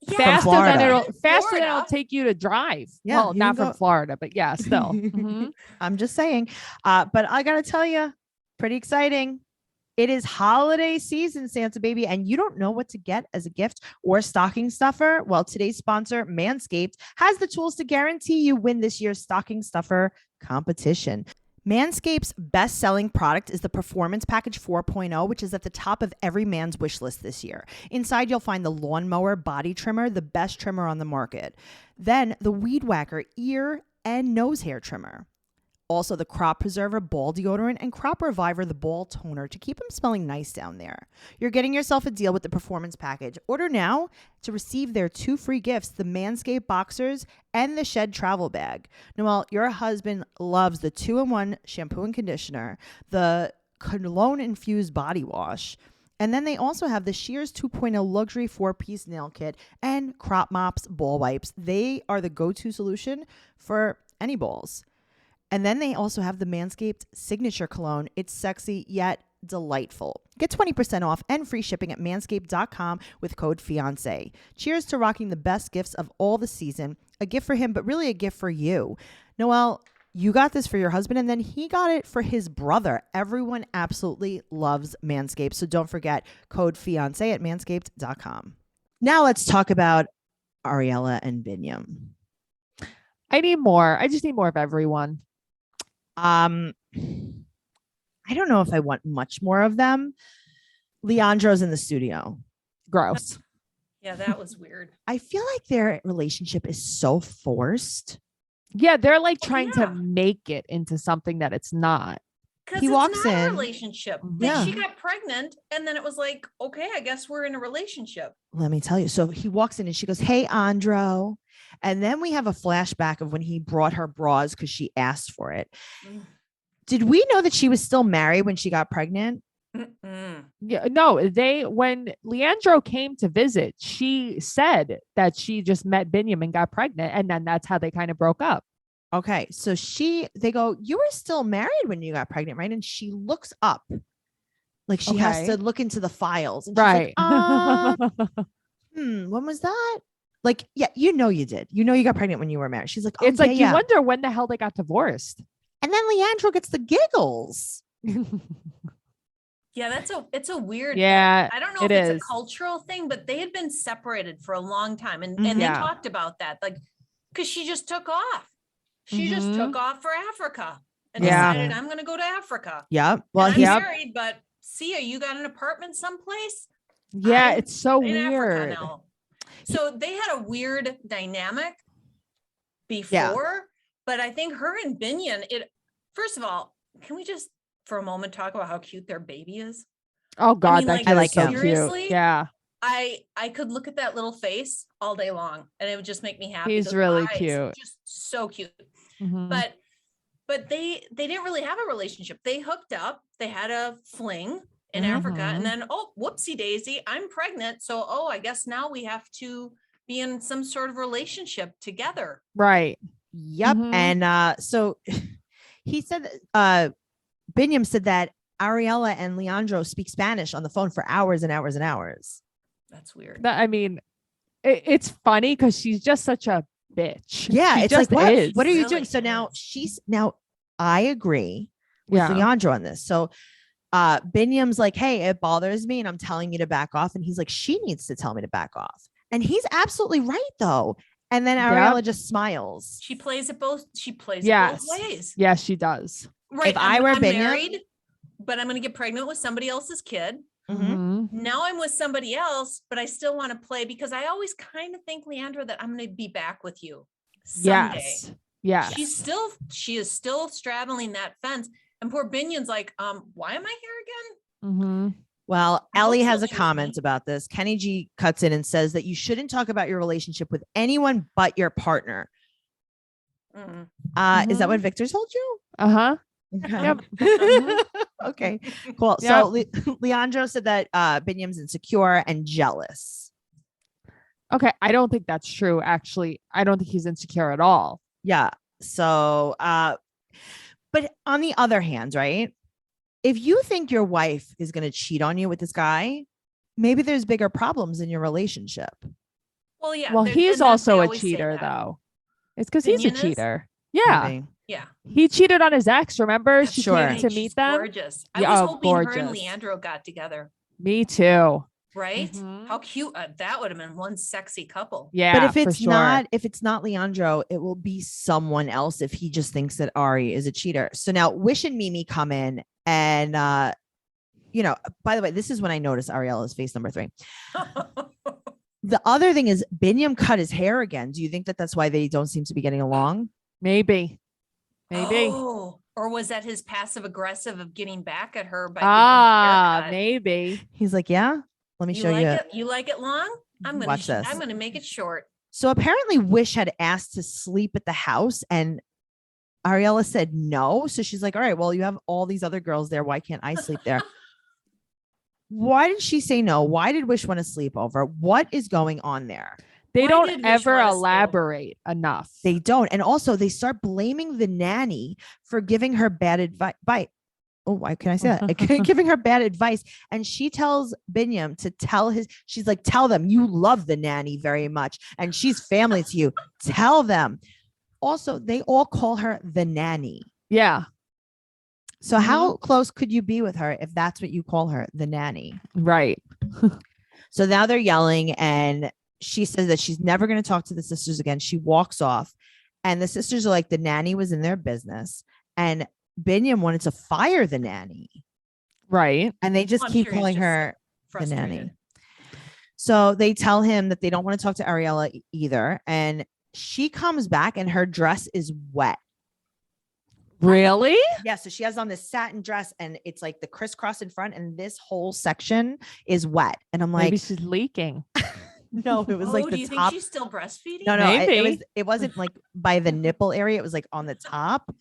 Yeah, Faster than Florida. it'll take you to drive. Yeah, Well, you not can from go- Florida, but yeah, still. Mhm. I'm just saying. But I got to tell you, pretty exciting. It is holiday season, Santa baby, and you don't know what to get as a gift or stocking stuffer. Well, today's sponsor, Manscaped, has the tools to guarantee you win this year's stocking stuffer competition. Manscaped's best-selling product is the Performance Package 4.0, which is at the top of every man's wish list this year. Inside, you'll find the Lawnmower Body Trimmer, the best trimmer on the market. Then the Weed Whacker Ear and Nose Hair Trimmer. Also, the Crop Preserver Ball Deodorant and Crop Reviver, the Ball Toner, to keep them smelling nice down there. You're getting yourself a deal with the Performance Package. Order now to receive their 2 free gifts, the Manscaped Boxers and the Shed Travel Bag. Noelle, your husband loves the 2-in-1 shampoo and conditioner, the cologne-infused body wash, And then they also have the Shears 2.0 luxury 4-piece nail kit and crop mops, ball wipes. They are the go-to solution for any balls. And then they also have the Manscaped signature cologne. It's sexy yet delightful. Get 20% off and free shipping at manscaped.com with code FIANCE. Cheers to rocking the best gifts of all the season. A gift for him, but really a gift for you. Noelle, you got this for your husband, and then he got it for his brother. Everyone absolutely loves Manscaped. So don't forget code FIANCE at manscaped.com. Now let's talk about Ariela and Binyam. I need more. I just need more of everyone. I don't know if I want much more of them. Leandro's in the studio. Gross. Yeah, that was weird. I feel like their relationship is so forced. Yeah, they're like Oh, trying yeah. to make it into something that it's not. Because He it's walks not a in. relationship. Yeah. Like she got pregnant, and then it was like, okay, I guess we're in a relationship. Let me tell you. So he walks in and she goes, "Hey, Andro." And then we have a flashback of when he brought her bras because she asked for it. Mm. Did we know that she was still married when she got pregnant? Mm-mm. Yeah, no, when Leandro came to visit, she said that she just met Binyam and got pregnant, and then that's how they kind of broke up. Okay. So they go, "You were still married when you got pregnant, right?" And she looks up. Like she has Okay. to look into the files. And Right. she's like, when was that? Like, yeah, you did. You got pregnant when you were married. She's like, "Oh, It's like yeah." you wonder when the hell they got divorced. And then Leandro gets the giggles. Yeah, it's a weird. Yeah, I don't know it if it's is. a cultural thing, but they had been separated for a long time, and Mhm. they Yeah. talked about that, like, because she just took off. She just Mhm. took off for Africa and Yeah. decided I'm going to go to Africa. Yeah. Well, And I'm he's married, but see ya, you got an apartment someplace? Yeah, I'm it's so in Africa weird. now. So they had a weird dynamic before, Yeah. but I think her and Binion, first of all, can we just for a moment talk about how cute their baby is? Oh God, mean, that like, kid like is so him. seriously? cute. Yeah, I could look at that little face all day long and it would just make me happy. He's Those really eyes, cute. just so cute. Mhm. But they didn't really have a relationship. They hooked up, they had a fling in Mhm. Africa, and Mhm. then whoopsie daisy, I'm pregnant. So I guess now we have to be in some sort of relationship together. Right. Yep. Mhm. And so he said, Binyam said that Ariela and Leandro speak Spanish on the phone for hours and hours and hours. That's weird. I mean, it's funny because she's just such a bitch. Yeah. She It's like, just what? is. What are you Really doing? So now is. I agree with Yeah. Leandro on this. So Binyam's like, "Hey, it bothers me and I'm telling you to back off." And he's like, "She needs to tell me to back off." And he's absolutely right though. And then Ariela just smiles. She plays it both. She plays it Yes. both ways. Yes, she does. Right. I were I'm Binyam- married, but I'm going to get pregnant with somebody else's kid. Mhm. Mhm. Now I'm with somebody else, but I still want to play because I always kind of think, Leandro, that I'm going to be back with you someday. Yes. Yes. She is still straddling that fence. And poor Binion's like, why am I here again? Mhm. Well, I hope Ellie she'll has a choose comment me. about this. Kenny G cuts in and says that you shouldn't talk about your relationship with anyone but your partner. Mm. Is that Mhm. what Victor told you? Uh-huh. Okay. Yep. Okay, cool. Yep. So Leandro said that Binyam's insecure and jealous. Okay. I don't think that's true. Actually, I don't think he's insecure at all. Yeah. So, but on the other hand, right? If you think your wife is going to cheat on you with this guy, maybe there's bigger problems in your relationship. Well, yeah. Well, there- he's and that- also they a always say cheater, that. though. It's because he's a Binion is? cheater. Yeah. Maybe. Yeah. He cheated on his ex. Remember? She Sure. came to She's meet them. gorgeous. I Yeah, was oh, hoping her and gorgeous. Leandro got together, Me too. right? Mhm. How cute. That would have been one sexy couple. Yeah. But if for it's sure. if it's not Leandro, it will be someone else if he just thinks that Ari is a cheater. So now Wish and Mimi come in and by the way, this is when I noticed Ariela's face number 3. The other thing is Binyam cut his hair again. Do you think that that's why they don't seem to be getting along? Maybe. Maybe. Oh, or was that his passive aggressive of getting back at her by giving her a haircut? Maybe. He's like, "Yeah, let me You show like you." it? You like it long? Watch this. I'm gonna make it short. So apparently Wish had asked to sleep at the house and Ariela said no. So she's like, "All right, well, you have all these other girls there. Why can't I sleep there?" Why did she say no? Why did Wish want to sleep over? What is going on there? They Why don't did Wish ever want to steal? elaborate enough. They don't. And also they start blaming the nanny for giving her bad advice. Oh, why can I say that? Giving her bad advice. And she tells Binyam to she's like, tell them you love the nanny very much. And she's family to you. Tell them. Also, they all call her the nanny. Yeah. So how close could you be with her if that's what you call her, the nanny? Right. So now they're yelling, and she says that she's never going to talk to the sisters again. She walks off, and the sisters are like, the nanny was in their business, and Binyam wanted to fire the nanny. Right. And they just I'm keep sure he's calling just her the frustrated. nanny. So they tell him that they don't want to talk to Ariela either. And she comes back and her dress is wet. Really? Yeah. So she has on this satin dress and it's like the crisscross in front and this whole section is wet. And I'm like, Maybe she's leaking. no, it was like do the you top. think she's still breastfeeding? No, Maybe. it wasn't like by the nipple area. It was like on the top.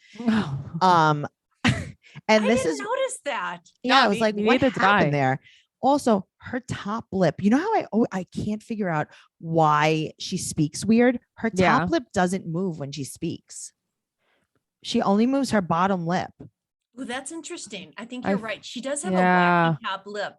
And I this didn't is, notice that. yeah, No, I was like, what neither did happened I. there? Also, her top lip, you know how I can't figure out why she speaks weird. Her top Yeah. lip doesn't move when she speaks. She only moves her bottom lip. Oh, that's interesting. I think I you're f- right. She does have Yeah. a wacky top lip.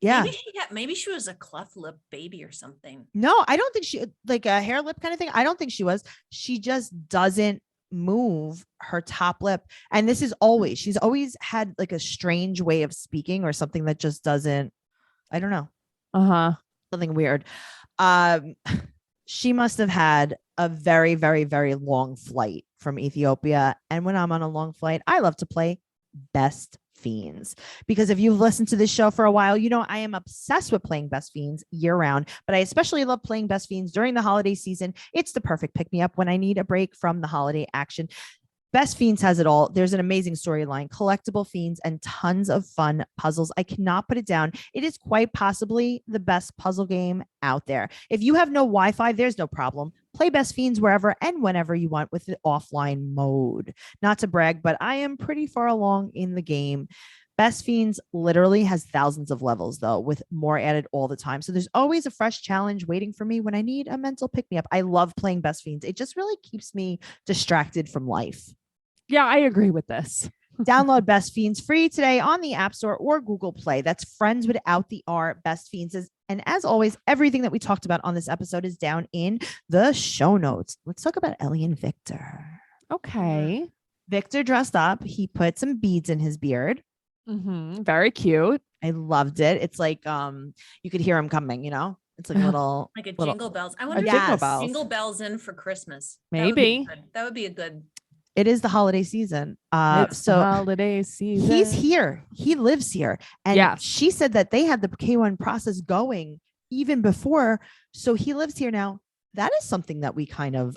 Yeah. Maybe she was a cleft lip baby or something. No, I don't think she like a hair lip kind of thing. I don't think she was. She just doesn't move her top lip. And this is she's always had like a strange way of speaking or something that just doesn't, I don't know, Uh-huh. something weird. She must have had a very, very, very long flight from Ethiopia. And when I'm on a long flight, I love to play Best Fiends, because if you've listened to this show for a while, you know I am obsessed with playing Best Fiends year round, but I especially love playing Best Fiends during the holiday season. It's the perfect pick me up when I need a break from the holiday action. Best Fiends has it all. There's an amazing storyline, collectible fiends, and tons of fun puzzles. I cannot put it down. It is quite possibly the best puzzle game out there. If you have no Wi-Fi, there's no problem. Play Best Fiends wherever and whenever you want with the offline mode. Not to brag, but I am pretty far along in the game. Best Fiends literally has thousands of levels, though, with more added all the time. So there's always a fresh challenge waiting for me when I need a mental pick-me-up. I love playing Best Fiends. It just really keeps me distracted from life. Yeah, I agree with this. Download Best Fiends free today on the App Store or Google Play. That's friends without the R, Best Fiends. And as always, everything that we talked about on this episode is down in the show notes. Let's talk about Ellie and Victor. Okay. Victor dressed up. He put some beads in his beard. Very cute. I loved it. It's like you could hear him coming, you know? It's like a little Like a little- jingle bells. I wonder if jingle there's bells. jingle bells in for Christmas. Maybe. That would be a good. It is the holiday season. It's So the holiday season. he's here. He lives here. And Yes. she said that they had the K1 process going even before. So he lives here now. That is something that we kind of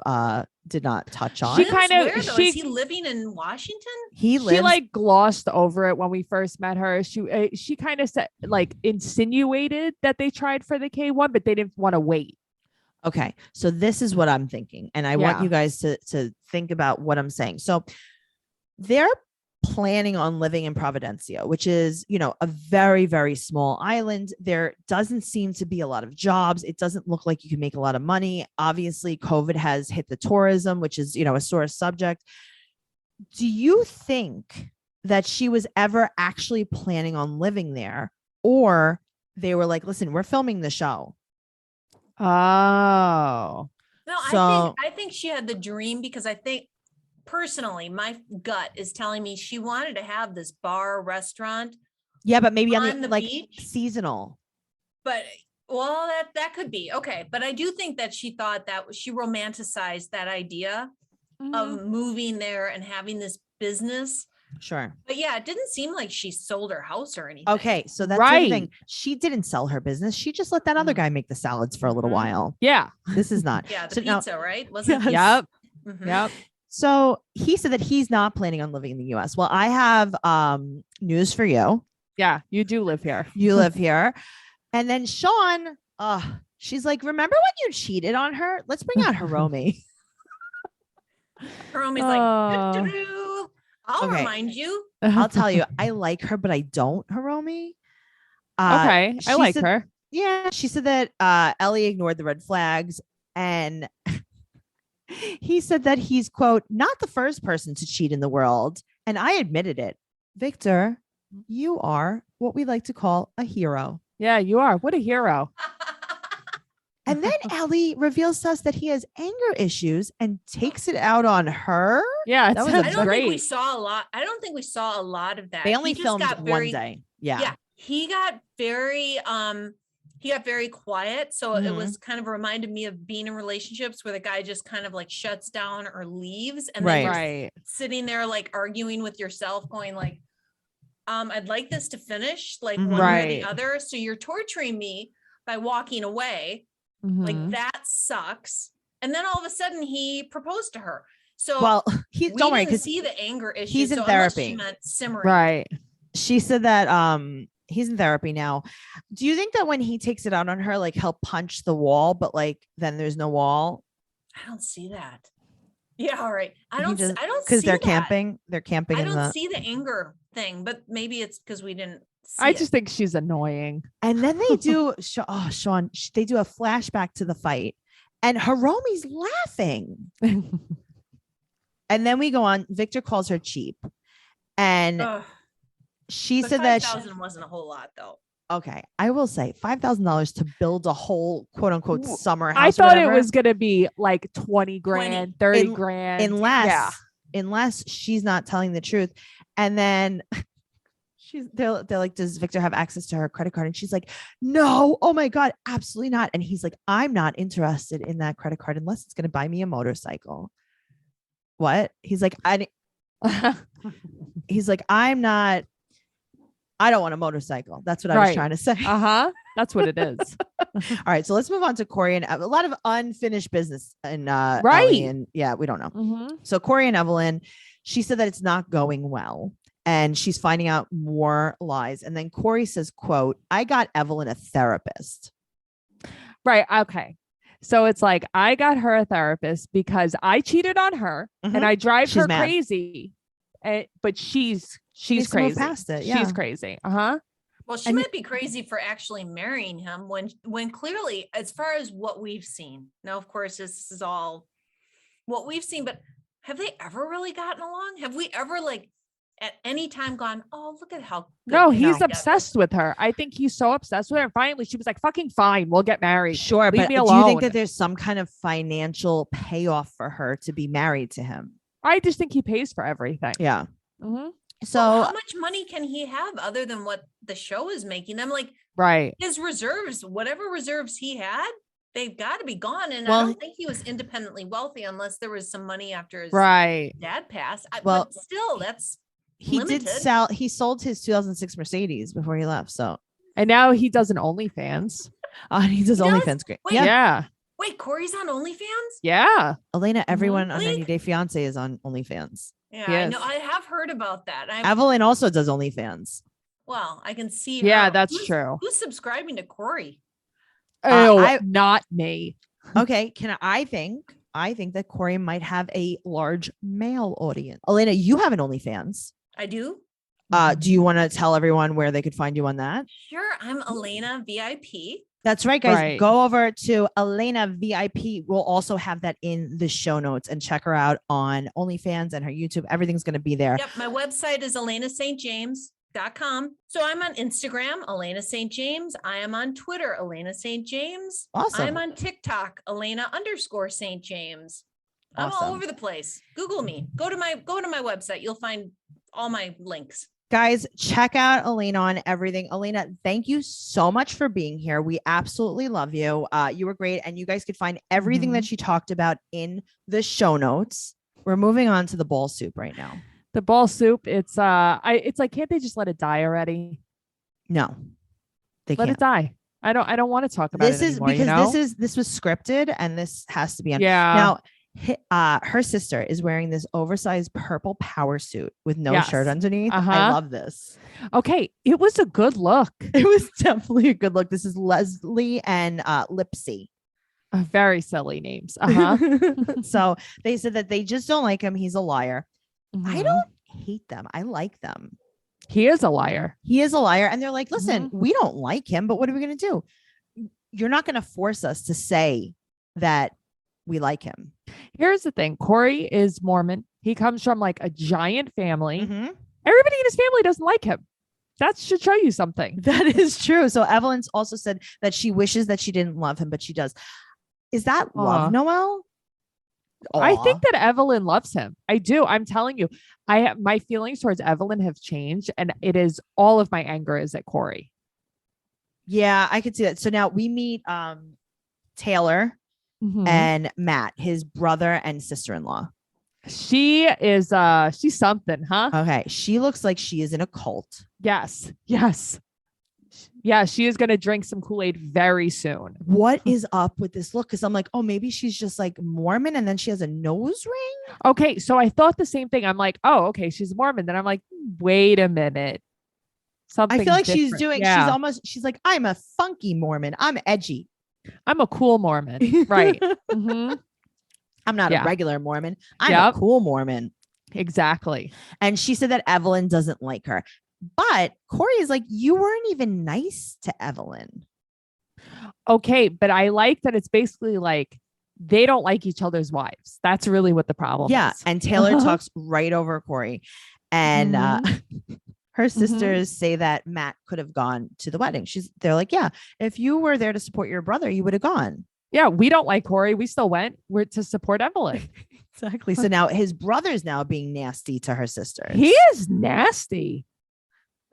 did not touch on. She Lives kind of- where, though? she- Is he living in Washington? He lives. She like glossed over it when we first met her. She kind of said, like, insinuated that they tried for the K1, but they didn't want to wait. Okay, so this is what I'm thinking, and I want Yeah. you guys to think about what I'm saying. So they're planning on living in Providencia, which is, you know, a very, very small island. There doesn't seem to be a lot of jobs. It doesn't look like you can make a lot of money. Obviously, COVID has hit the tourism, which is, you know, a sore subject. Do you think that she was ever actually planning on living there, or they were like, listen, we're filming the show? Oh. No, So- I think she had the dream, because I think personally, my gut is telling me she wanted to have this bar restaurant, Yeah, but maybe on On the the like beach? seasonal. but well, that could be okay. But I do think that she thought that she romanticized that idea Mhm. of moving there and having this business. Sure. But yeah, it didn't seem like she sold her house or anything. Okay, so that's the other thing. Right. She didn't sell her business. She just let that other Mm. guy make the salads for a little Mhm. while. Yeah. This is not. Yeah, the So now- pizza, right? Wasn't Yes. Yep. Mhm. Yep. So he said that he's not planning on living in the US. Well, I have news for you. Yeah. You do live here. You live here. And then Sean, she's like, remember when you cheated on her? Let's bring out Hiromi. Hiromi's Oh. like, "Doo-doo-doo. I'll Okay. remind you. I'll tell you, I like her, but I don't, Hiromi. Okay. I she like said- her. Yeah, she said that Ellie ignored the red flags, and he said that he's, quote, not the first person to cheat in the world. And I admitted it. Victor, you are what we like to call a hero. Yeah, you are. What a hero. And then Ellie reveals to us that he has anger issues and takes it out on her. Yeah, That it was a I sounds don't think we great. saw a lot. I don't think we saw a lot of that. They only He just filmed got one very, day. Yeah. Yeah. He got very quiet. So it Mhm. was kind of reminded me of being in relationships where the guy just kind of like shuts down or leaves, and Right. then you're Right. sitting there like arguing with yourself, going like, I'd like this to finish like Mhm. one or Right. the other. So you're torturing me by walking away. Like Mhm. that sucks. And then all of a sudden he proposed to her. So Well, we don't worry, didn't because see the anger issue. he's in so unless therapy. she meant simmering. Right. she said that he's in therapy now. Do you think that when he takes it out on her, like he'll punch the wall, but like then there's no wall? I don't see that. Yeah, all right. I He don't just- see Because they're that. camping. They're camping I in don't the see the anger thing, but maybe it's because we didn't see I it. just think she's annoying. and then they do Sean, they do a flashback to the fight, and Hiromi's laughing. And then we go on. Victor calls her cheap. And Ugh, she but said that 5,000 wasn't a whole lot though. okay, I will say $5,000 to build a whole quote unquote W- summer house. I or thought it whatever, was gonna be like 20 grand, 30 In- grand. unless yeah. unless she's not telling the truth. And then they're like, does Victor have access to her credit card? And she's like, no, oh my God, absolutely not. And he's like, I'm not interested in that credit card unless it's going to buy me a motorcycle. What? He's like, he's like, I don't want a motorcycle. That's what I was Right. trying to say. Uh-huh. That's what it is. All right, so let's move on to Corey and a lot of unfinished business and Ellie, Right. and yeah, we don't know. Mhm. So Corey and Evelyn, she said that it's not going well and she's finding out more lies. And then Corey says, quote, I got Evelyn a therapist. Right. Okay. So it's like I got her a therapist because I cheated on her Mhm. and I drive She's her mad. crazy. But she's Needs to move crazy. past it, yeah. She's crazy. Uh-huh. Well, she And- might be crazy for actually marrying him when clearly, as far as what we've seen, now of course this is all what we've seen, but have they ever really gotten along? Have we ever like at any time gone, oh, look at how good No, they he's are together." obsessed with her. I think he's so obsessed with her. And finally, she was like, fucking fine. We'll get married. Sure, Leave but me do you alone. think that there's some kind of financial payoff for her to be married to him? I just think he pays for everything. Yeah. Mhm. So Well, how much money can he have other than what the show is making? I'm like, Right. his reserves, whatever reserves he had, they've got to be gone. And Well- I don't think he was independently wealthy unless there was some money after his Right. dad passed. Well, but still, that's he did limited. he sold his 2006 Mercedes before he left. So And now he does an OnlyFans. he does He does? OnlyFans. Great. Wait. Yeah. Yeah. Wait, Corey's on OnlyFans? Yeah. Elena, everyone on Really? 90 Day Fiance is on OnlyFans. Yeah, I Yes. know. I have heard about that. Evelyn also does OnlyFans. Well, I can see. Yeah, how. that's Who's- true. Who's subscribing to Corey? Oh, I- not me. Okay, I think that Corey might have a large male audience. Elena, you have an OnlyFans. I do. Do you want to tell everyone where they could find you on that? Sure. I'm Elaina VIP. That's right, guys. Right. Go over to Elaina VIP. We'll also have that in the show notes and check her out on OnlyFans and her YouTube. Everything's going to be there. Yep. My website is ElainaSt.James.com. So I'm on Instagram, Elaina St. James. I am on Twitter, Elaina St. James. Awesome. I'm on TikTok, Elaina_St. James. I'm all Awesome. over the place. Google me. Go to my website. You'll find all my links. Guys, check out Elaina on everything. Elaina, thank you so much for being here. We absolutely love you. You were great. And you guys could find everything that she talked about in the show notes. We're moving on to the ball soup right now. The ball soup. It's it's like, can't they just let it die already? No, they Let can't. it die. I don't want to talk about This it is anymore, because you know? this was scripted and this has to be on. Yeah. Now, her sister is wearing this oversized purple power suit with no Yes. shirt underneath. I Uh-huh. love this. Okay. It was a good look. It was definitely a good look. This is Leslie and Lipsy. Very silly names. Uh-huh. So they said that they just don't like him. He's a liar. I Mhm. don't hate them. I like them. He is a liar. He is a liar. And they're like, listen, Mm-hmm. we don't like him, but what are we going to do? You're not going to force us to say that we like him. Here's the thing. Corey is Mormon. He comes from like a giant family. Mhm. Everybody in his family doesn't like him. That should show you something. That is true. So Evelyn's also said that she wishes that she didn't love him, but she does. Is that love, Aw. Noelle? I Aw. think that Evelyn loves him. I do. I'm telling you, my feelings towards Evelyn have changed, and it is all of my anger is at Corey. Yeah, I could see that. So now we meet Taylor Mhm. and Matt, his brother and sister-in-law. She is she's something, huh? Okay. She looks like she is in a cult. Yes. Yeah, she is gonna drink some Kool-Aid very soon. What is up with this look? Because I'm like, oh, maybe she's just like Mormon and then she has a nose ring. Okay, so I thought the same thing. I'm like, oh, okay, she's Mormon. Then I'm like, wait a minute. Something I feel like she's different. doing, Yeah. she's like, I'm a funky Mormon. I'm edgy. I'm a cool Mormon. Right. Mhm. I'm not Yeah. a regular Mormon. I'm Yep. a cool Mormon. Exactly. And she said that Evelyn doesn't like her. But Corey is like, you weren't even nice to Evelyn. Okay, but I like that it's basically like they don't like each other's wives. That's really what the problem Yeah. is. And Taylor talks right over Corey. And her sisters say that Matt could have gone to the wedding. They're like, yeah, if you were there to support your brother, you would have gone. Yeah, we don't like Corey. We still went. We're to support Evelyn. Exactly. So now his brother's now being nasty to her sisters. He is nasty.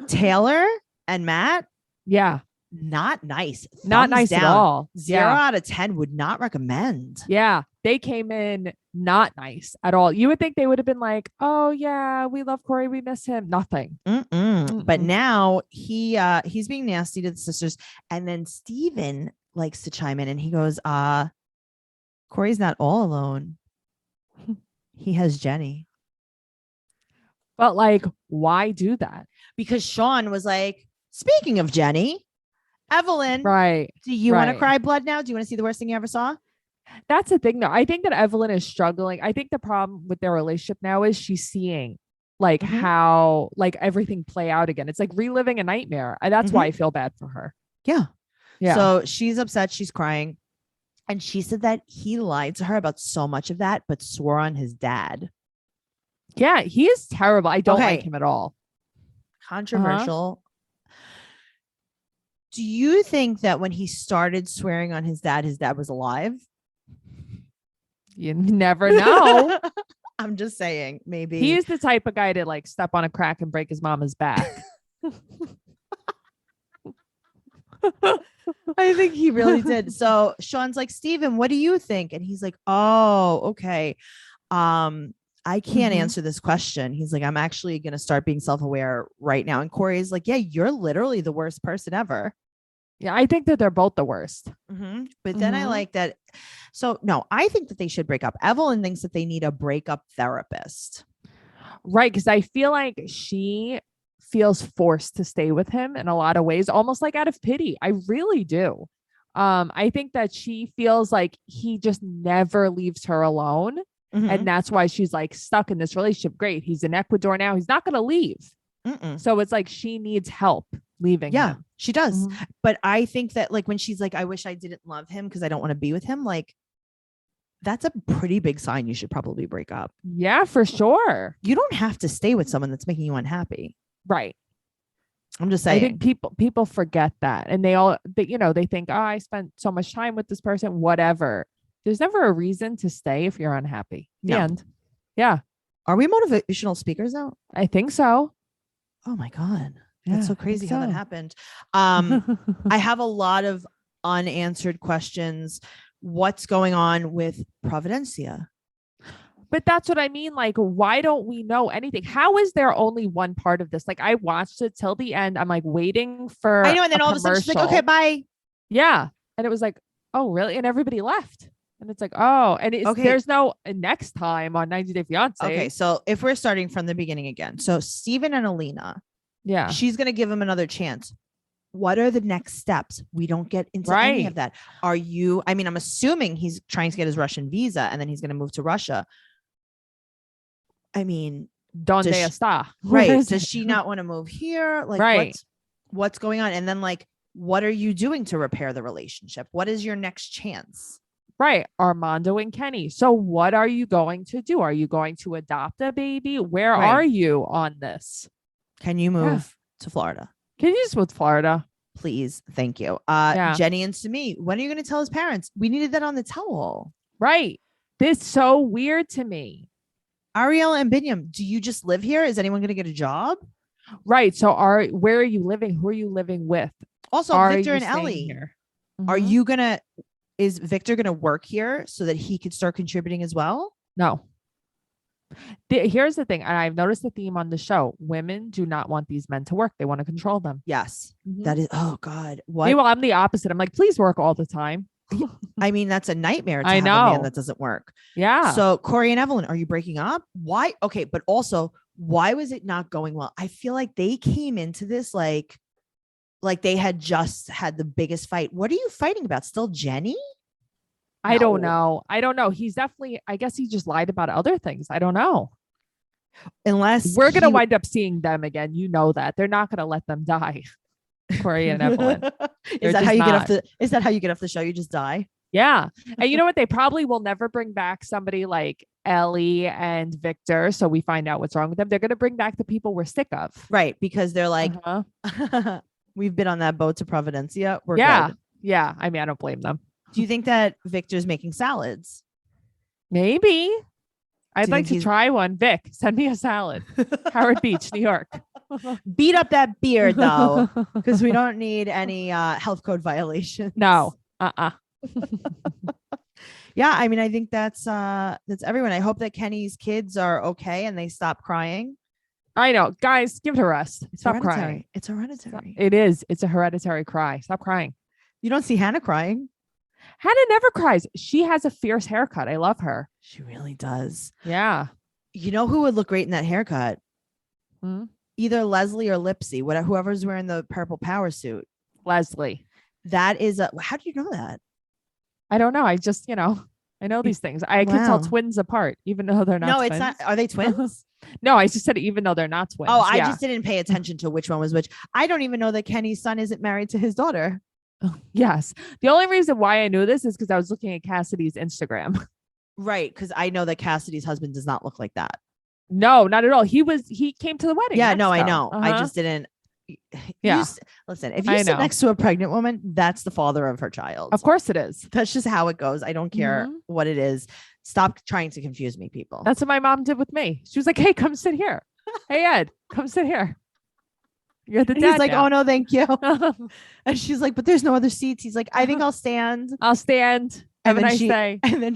Taylor and Matt, Yeah, not nice. not Thumbs nice down. at all. 0 Yeah. out of 10 would not recommend. Yeah, they came in not nice at all. You would think they would have been like, "Oh yeah, we love Corey, we miss him." Nothing. But Mm-mm. now he's being nasty to the sisters, and then Steven likes to chime in and he goes, Corey's not all alone. He has Jenny. But like, why do that? Because Sean was like, speaking of Jenny, Evelyn, Right. do you want to right. cry blood now? Do you want to see the worst thing you ever saw? That's the thing, though. I think that Evelyn is struggling. I think the problem with their relationship now is she's seeing like Mhm. how like everything play out again. It's like reliving a nightmare. And that's why I feel bad for her. Yeah. Yeah. So she's upset. She's crying. And she said that he lied to her about so much of that, but swore on his dad. Yeah, he is terrible. I don't Okay. like him at all. Controversial. Do you think that when he started swearing on his dad was alive? You never know. I'm just saying, maybe. He's the type of guy to like step on a crack and break his mama's back. I think he really did. So Sean's like, Steven, what do you think? And he's like, oh, okay. I can't Mhm. answer this question. He's like, I'm actually going to start being self-aware right now. And Corey's like, yeah, you're literally the worst person ever. Yeah, I think that they're both the worst. But then I Mhm. like that. So no, I think that they should break up. Evelyn thinks that they need a breakup therapist. Right. Because I feel like she feels forced to stay with him in a lot of ways, almost like out of pity. I really do. I think that she feels like he just never leaves her alone. Mhm. And that's why she's like stuck in this relationship. Great. He's in Ecuador now. He's not going to leave. Mm-mm. So it's like she needs help leaving. Yeah, him. she does. Mhm. But I think that like when she's like, I wish I didn't love him because I don't want to be with him. Like that's a pretty big sign you should probably break up. Yeah, for sure. You don't have to stay with someone that's making you unhappy. Right. I'm just I saying. think people forget that, and they think, oh, I spent so much time with this person, whatever. There's never a reason to stay if you're unhappy. The No. end. Yeah, Are we motivational speakers now? I think so. Oh my God. Yeah, That's so I think crazy how that so. happened. I have a lot of unanswered questions. What's going on with Providencia? But that's what I mean. Like, why don't we know anything? How is there only one part of this? Like, I watched it till the end. I'm like waiting for. I know. And then all of a sudden she's like, okay, bye. Yeah, and it was like, oh, really? And everybody left. And it's like, oh, and Okay. there's no next time on 90 Day Fiance. Okay. So if we're starting from the beginning again. So Steven and Elaina, Yeah. she's going to give him another chance. What are the next steps? We don't get into any Right. of that. I'm assuming he's trying to get his Russian visa and then he's going to move to Russia. I mean, Donde Does she- está? right. Where is Does it? she not want to move here? Like Right. what's going on? And then like, what are you doing to repair the relationship? What is your next chance? Right. Armando and Kenny. So what are you going to do? Are you going to adopt a baby? Where Right. are you on this? Can you move to Florida? Can you just move to Florida? Please. Thank you. Yeah. Jenny and Simi, when are you going to tell his parents? We needed that on the tell-all. Right. This is so weird to me. Ariela and Binyam, do you just live here? Is anyone going to get a job? Right. So where are you living? Who are you living with? Also, Are Victor you and staying Ellie, here? are Mhm. is Victor going to work here so that he could start contributing as well? No. Here's the thing, and I've noticed the theme on the show. Women do not want these men to work. They want to control them. Yes. Mhm. That is, oh God. What? Meanwhile, I'm the opposite. I'm like, please work all the time. I mean, that's a nightmare to I have a man know. that doesn't work. Yeah. So Corey and Evelyn, are you breaking up? Why? Okay. But also, why was it not going well? I feel like they came into this like they had just had the biggest fight. What are you fighting about? Still Jenny? I don't No. know. I don't know. He's definitely, I guess he just lied about other things. I don't know. Unless We're going to he- wind up seeing them again. You know that. They're not going to let them die. Corey and Evelyn. Is They're that how just you get off not. is that how you get off the show? You just die? Yeah. And you know what? They probably will never bring back somebody like Ellie and Victor. So we find out what's wrong with them. They're going to bring back the people we're sick of. Right. Because they're like, Uh-huh. we've been on that boat to Providencia. We're Yeah. good. Yeah. I mean, I don't blame them. Do you think that Victor's making salads? Maybe. I'd you like think to he's- try one. Vic, send me a salad. Howard Beach, New York. Beat up that beard though, because we don't need any health code violations. No. Uh-uh. Yeah, I mean, I think that's everyone. I hope that Kenny's kids are okay and they stop crying. I know. Guys, give it a rest. It's Stop hereditary. crying. It's hereditary. It is. It's a hereditary cry. Stop crying. You don't see Hannah crying. Hannah never cries. She has a fierce haircut. I love her. She really does. Yeah. You know who would look great in that haircut? Hmm? Either Leslie or Lipsy, whoever's wearing the purple power suit. Leslie. That is how do you know that? I don't know. I just, I know these things. I can tell Wow. twins apart, even though they're not No, twins. it's not. Are they twins? No, I just said even though they're not twins. Oh, I Yeah. just didn't pay attention to which one was which. I don't even know that Kenny's son isn't married to his daughter. Yes. The only reason why I knew this is because I was looking at Cassidy's Instagram. Right. Because I know that Cassidy's husband does not look like that. No, not at all. He came to the wedding. Yeah, in no, I Mexico. know. I Uh-huh. just didn't. Yeah. Listen, if you I sit know. next to a pregnant woman, that's the father of her child. Of course it is. That's just how it goes. I don't care Mhm. what it is. Stop trying to confuse me, people. That's what my mom did with me. She was like, "Hey, come sit here. Hey, Ed, come sit here. You're the And dad he's like, now." oh no, thank you. And she's like, but there's no other seats. He's like, I think I'll stand. I'll stand. Have a And then nice she- day. And then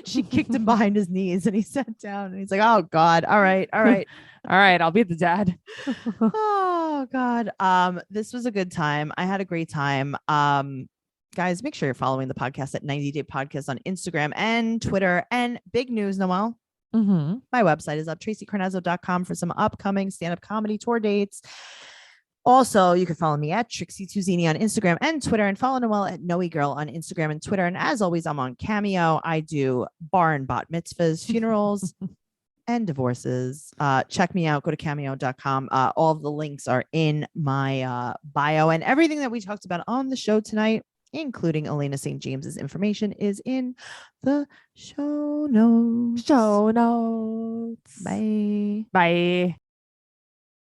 she kicked him behind his knees and he sat down and he's like, oh God. All right. All right. All right, I'll be the dad. Oh God. This was a good time. I had a great time. Guys, make sure you're following the podcast at 90 Day Podcast on Instagram and Twitter. And big news, Noelle. Mm-hmm. My website is up, TraceyCarnazzo.com, for some upcoming stand-up comedy tour dates. Also, you can follow me at Trixie Tuzini on Instagram and Twitter, and follow Noelle at Noe Girl on Instagram and Twitter. And as always, I'm on Cameo. I do bar and bat mitzvahs, funerals, and divorces. Check me out. Go to cameo.com. All of the links are in my bio, and everything that we talked about on the show tonight, including Elaina St. James's information, is in the show notes. Show notes. Bye. Bye.